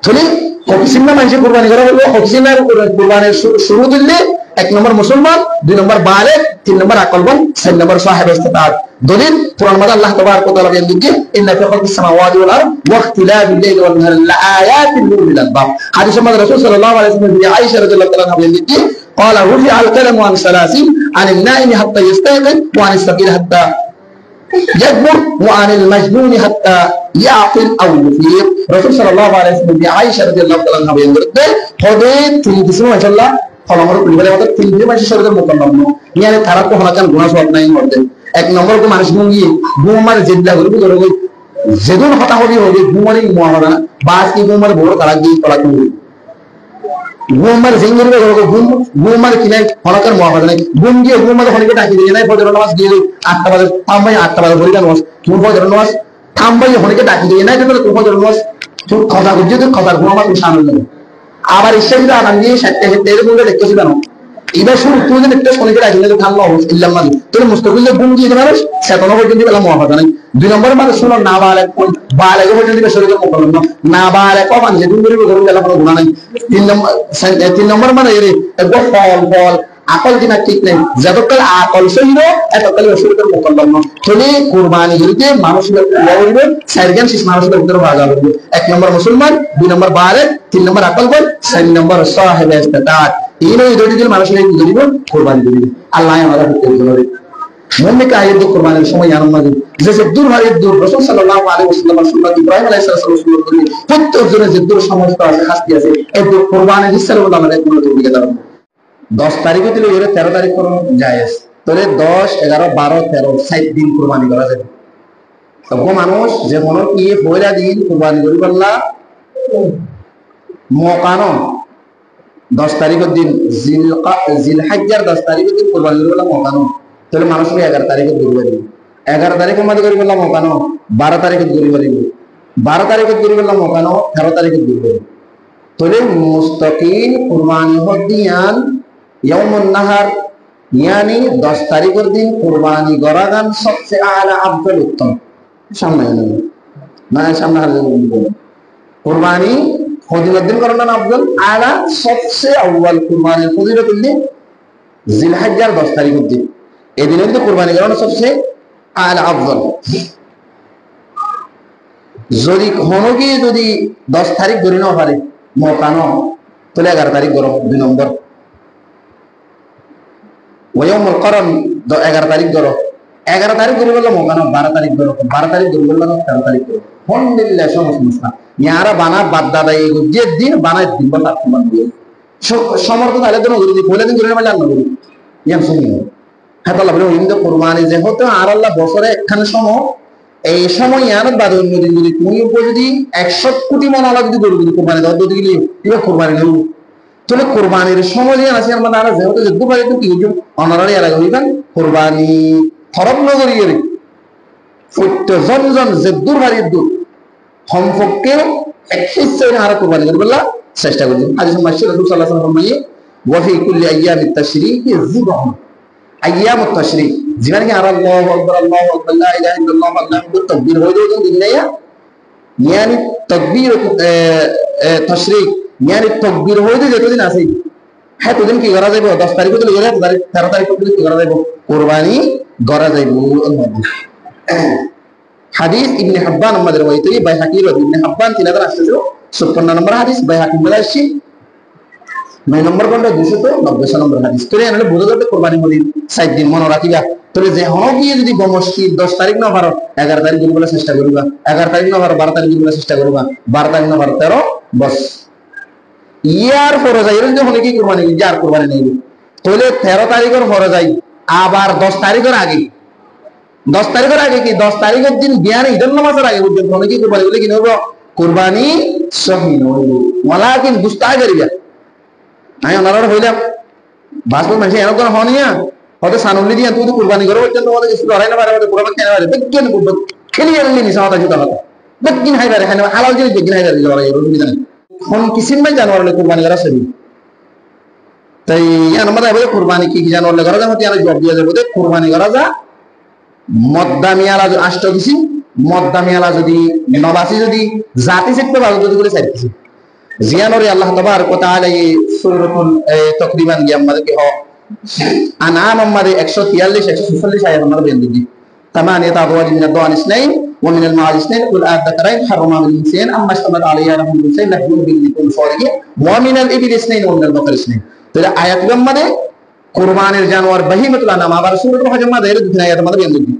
তাহলে হকিসিনা মানুষের কুরবানি করা বলবো হকিসিনা কুরবানির শুরু দিলে এক নম্বর মুসলমান দুই নম্বর বালেগ তিন নম্বর আকলবন চার নম্বর সাহেব ইস্তেতাদ দলিল কুরআন মাঝে আল্লাহ তাবারক ওয়া তাআলা বলেন ইন্না ফি খালকিস সামাওয়াতি ওয়াল আরদ ওয়া ইখতিলাফিল লাইলি ওয়ান নাহারি লাআয়াতিন লিউলিল আলবাব হাদিসে মাঝে রাসূল সাল্লাল্লাহু আলাইহি ওয়াসাল্লাম থেকে আয়েশা রাদিয়াল্লাহু তাআলা বলেন যে قال رفع القلم عن ثلاثين عن النائم حتى يستيقظ وعن السكين حتى يكبر وعن المجنون حتى يعقل او يفيق রাসূল সাল্লাল্লাহু আলাইহি ওয়াসাল্লাম থেকে আয়েশা রাদিয়াল্লাহু তাআলা বলেন যে হদে তিনি কিছু মাশাআল্লাহ ফলামর পরিবারের মধ্যে তিনটি মাসের শরীরের মোকাম্মল ইয়ানে তারা তো হলাকান গুনাহ সওয়াব নাই মধ্যে এক নম্বর কো মানুষ গুঙ্গি গুমার জিদ্দা করবি ধরে কই যেদুন হতা হবি হবে গুমারি মুআমালা বাস কি গুমার বড় তারা গিয়ে তলা করবি গুমার জিঙ্গির ধরে গুমার কিনাই হলাকার মুআমালা নাই গুম গিয়ে গুমার হলিকে ডাকি দিয়ে নাই ফজর নামাজ দিয়ে 8টা বাজে থামবাই 8টা বাজে হলিকা নামাজ তুমি ফজর নামাজ থামবাই হলিকে ডাকি দিয়ে নাই তুমি ফজর নামাজ তুই কথা বুঝছিস তুই কথা গুমার তুমি শামিল না আবার ইসলামী আনাম দিয়ে 7টা এর মধ্যে দেখতেছি কেন এবার শুরু তুই যদি একটা শনিকে রাখি না খাল্লা অবস্থা ইল্লাম মানে তোর মুস্তাকিল গুণ দিয়ে দেবে মানুষ সেতন পর্যন্ত বেলা মুআফাজা নাই দুই নম্বর মানে শুনো না বালেগ পর্যন্ত শরীরে মোকাল্লাম না বালেগ কমান যে গুণ করে বেলা কোনো গুনাহ নাই তিন নম্বর মানে এর একবার ফল আকল কিনা ঠিক নেই যতকাল আকল সহিব এতকাল শরীরের মোকাল্লাম না তাহলে কুরবানি দিতে মানুষের বলবে সাইরগান শেষ মানুষের ভিতরে ভাগ হবে এক নম্বর মুসলমান দুই নম্বর বালেগ তিন নম্বর আকল বল চার নম্বর সাহেব ইস্তেতাদ এই দুটি দিন মানুষের কি দিব কুরবানি দিবে আল্লাহ আমাদের করতে হবে মনে কা আয়াত কুরবানির সময় জানান না যে দূর হয় দূর রাসূল সাল্লাল্লাহু আলাইহি ওয়াসাল্লাম সুন্নাত ইব্রাহিম আলাইহিস সালাম সুন্নাত করি প্রত্যেক জনের যে দূর সমস্ত আছে শাস্তি আছে এই কুরবানি দিছাল বলে আমাদের কোনো দিকে দাঁড়াবো 10 তারিখে দিলে এর 13 তারিখ কোন জায়েজ তাহলে 10 11 12 13 7 দিন কুরবানি করা যাবে তবু মানুষ যে মনে কি পয়লা দিন কুরবানি করি বললা মোকানো 10 তারিখের দিন জিলহজ্জার 10 তারিখের দিন কুরবানি করি বললা মোকানো তাহলে মানুষ 11 তারিখে করি 11 তারিখের মধ্যে করি বললা মোকানো 12 তারিখে করি বলি 12 তারিখে করি বললা মোকানো 13 তারিখে করি বলি তাহলে মুস্তাকিল কুরবানি হদিয়ান ইয়াউমুন নাহার यानी 10 তারিখের দিন কুরবানি গরাগান সবচেয়ে আলা আফদল উত্তম সামনে মানে সামনে কুরবানি ফজিলত দিন করার নাম আফদল আলা সবচেয়ে আউয়াল কুরবানি ফজিলত দিন জিলহজ্জার 10 তারিখের দিন, এই দিনে কিন্তু কুরবানি করানো সবচেয়ে আল আফদল। যদি কোনো কি যদি 10 তারিখ ধরে না পারে মকানো, তাহলে 11 তারিখ করো 2 নম্বর। ওয়াইমুল করন 11 তারিখ করো, 11 তারিখ করে বললো মকানো 12 তারিখ করো, 12 তারিখ করে বললো 13 তারিখ করো। আলহামদুলিল্লাহ সমস্যা ইয়ারা বানা বাদ দাদা এই যে দিন বানায় দিন বলা সমর্থ তাহলে তো নগরী পয়লা দিন করে মানে নগরী ইয়াম শুনি হ্যাঁ তাহলে বলে হিন্দু কুরবানি যেহেতু আর আল্লাহ বছরে একখানে সময়, এই সময় ইয়ার বাদ অন্য দিন যদি তুমি যদি 100 কোটি মন আলাদা যদি গরু যদি কুরবানি দাও যদি গেলে এবার কুরবানি নেব, তাহলে কুরবানির সময় যে আছে আমরা আর যেহেতু যুদ্ধ পারে তো কি হইব অনারারি এলাকা হইবেন কুরবানি ফরম নগরী এর প্রত্যেকজন জন যে দূর বাড়ির দূর সম্পর্কে একহিসে আর কুরবানি করবে চেষ্টা করবে। হাদিস মাসির রাসূল সাল্লাল্লাহু আলাইহি ওয়াসাল্লাম বলেন ওয়া ফি কুল্লি আইয়ামিত তাশরীক যিবহু, আইয়ামুত তাশরীক যেখানে কি আর আল্লাহু আকবার লা ইলাহা ইল্লাল্লাহ আল্লাহু আকবার তাকবীর হয়ে যায় দিন না ইয়ানি তাকবীর তাশরীক ইয়ানি তাকবীর হয়ে যায় যতদিন আছে হ্যাঁ ততদিন কি করা যাবে 10 তারিখ তো গেলে 13 তারিখ পর্যন্ত কি করা যাবে কুরবানি করা যাবে। হাদিস ইবনে হিব্বান আমাদের রওয়ায়াতে বাইহাকি ও ইবনে হিব্বান 3856 নম্বর হাদিস, বাইহাকি মালাশি 9 নম্বর খন্ড 290 নম্বর হাদিস। তো এখানে বোঝা যাবে কুরবানি মদিন 7 দিন মনে রাখিবা। তবে যে হনো গিয়ে যদি বমস্কি 10 তারিখ না পারো 11 তারিখ দিন বলে চেষ্টা করবা, 11 তারিখ না পারো 12 তারিখ দিন বলে চেষ্টা করবা, 12 তারিখ না পারো 13 বস ইয়ার ফরজ আই যদি হনে কি কুরবানি যার কুরবানি নেই তাহলে 13 তারিখের ফরজ আই আবার 10 তারিখের আগে 10 তারিখের আগে কি 10 তারিখের দিন বিয়ার ঈদের নামাজের আগে পর্যন্ত হনে কি কুরবানি বলে কি নেব কুরবানি সহি নইব ওয়ালাকিন গুস্তাহ করিবা। আমি ওনারা হইলাম বাসব মানুষ এরকম হনিয়া হয়তো সানুলি দিয়া তুই কুরবানি করো পর্যন্ত তোমাদের কিছু লড়াই না পারে আমাদের কুরবানি কেন পারে বেগিন করব খেলিয়ে নিলি মিশা কথা জুতা কথা বেগিন হাই পারে হাই হালাল জিনিস বেগিন হাই পারে লড়াই রুল বিধান কোন কিসিম ভাই জানোয়ার কুরবানি করা সবই তাই আমাদের বলে কুরবানি কি জানোয়ার করা যায় হতে আর জবাব দিয়া যাবে কুরবানি করা যা মদ্দামিয়ালা 8 কিসিম, মদ্দামিয়ালা যদি নবাসী যদি জাতি শিখতে পারো যদি করে 4 কিসিম জিয়ানরে আল্লাহ তাবারক ওয়া তাআলা এই সূরাতুল তাকরিবান কি আমাদেরকে আনাম আমাদের 143 146 আয়াত আমাদের বের দিই তামানিয়াত আদওয়াজ মিন আদ-দাওয়ান ইসনাইন ওয়া মিন আল-মা'আজ ইসনাইন কুল আদ-দাকরাইন হারামা মিন ইনসাইন আম্মা ইশতামাল আলাইহি লাহুম ইনসাইন লাহুম বিল ফারিহি ওয়া মিন আল-ইবিল ইসনাইন ওয়া মিন আল-বাকার ইসনাইন। তাহলে আয়াতগুলো আমাদের কুরবানির জানোয়ার বাহিমাতুল আনাম আবার সূরাতুল হজ আমাদের দুই আয়াত আমাদের বের দিই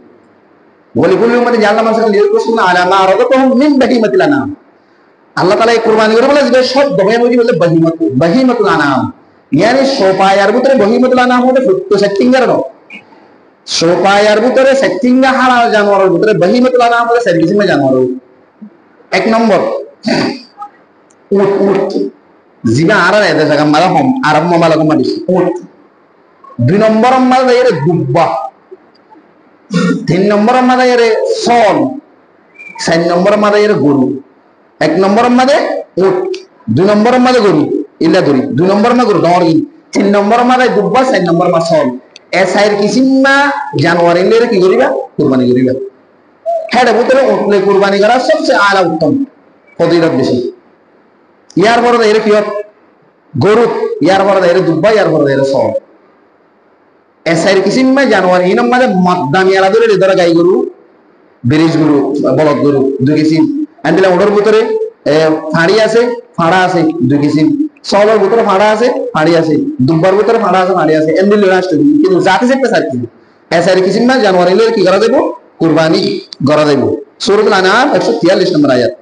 ওয়ালি কুল্লি উম্মাতিন জাআলনা মানসাকান লিয়াকুসুনা আলা মা রাযাকাহুম মিন বাহিমাতিল আনাম। আল্লাহ তাআলা এই কুরবানি করে বলে যে সব দমের মধ্যে বলে বাহিমাতুল আনাম ইয়ানি সোপায়ার ভিতরে বাহিমাতুল আনাম হতে ফুটতো সেটিংগার ন সোপায়ার ভিতরে সেটিংগা হালাল জানোয়ারের ভিতরে বাহিমাতুল আনাম হতে সার্ভিসিং জানোয়ার। 1 নম্বর উট উট জিবা আর এদা জায়গা মালা হম আরব মালা কম দিছি উট। 2 নম্বর মালা এর দুব্বা, 3 নম্বর মালা এর সল, 4 নম্বর মালা এর গরু। 1 নম্বর মাঝে উট, 2 নম্বর মাঝে গরু ইলা ধরি, 2 নম্বর মা গরু দড়ি, 3 নম্বর মাঝে দুব্বা, 4 নম্বর মা সল। এ সাইর কিসিমা জানোয়ার ইলে কি করিবা কুরবানি করিবা। হেড ভিতরে উটলে কুরবানি করা সবচেয়ে আলা উত্তম ফজিলত বেশি। ইয়ার পরে এর কি গরু, ইয়ার পরে এর দুব্বা, ইয়ার পরে এর সল। এ সাইর কিসিমা জানোয়ার ইন মাঝে মদ্দামি আলা ধরে ধরা গাই গরু, বিরিশ গরু, বলদ গরু 2 কিসিম। আন্দিলা ওডর ভিতরে ফাড়ি আছে, ফাড়া আছে 2 কিসিম, সলের ভিতরে ফাড়া আছে, ফাড়ি আছে, দুব্বার ভিতরে ফাড়া আছে, ফাড়ি আছে, এন্দিল রাষ্ট্র কিন্তু জাতি একটা সাথে এসারি কিসিম না জানোয়ার ইলে কি করা যাবে কুরবানি করা যাবে। সূরাতুল আনাম 143 নম্বর আয়াত।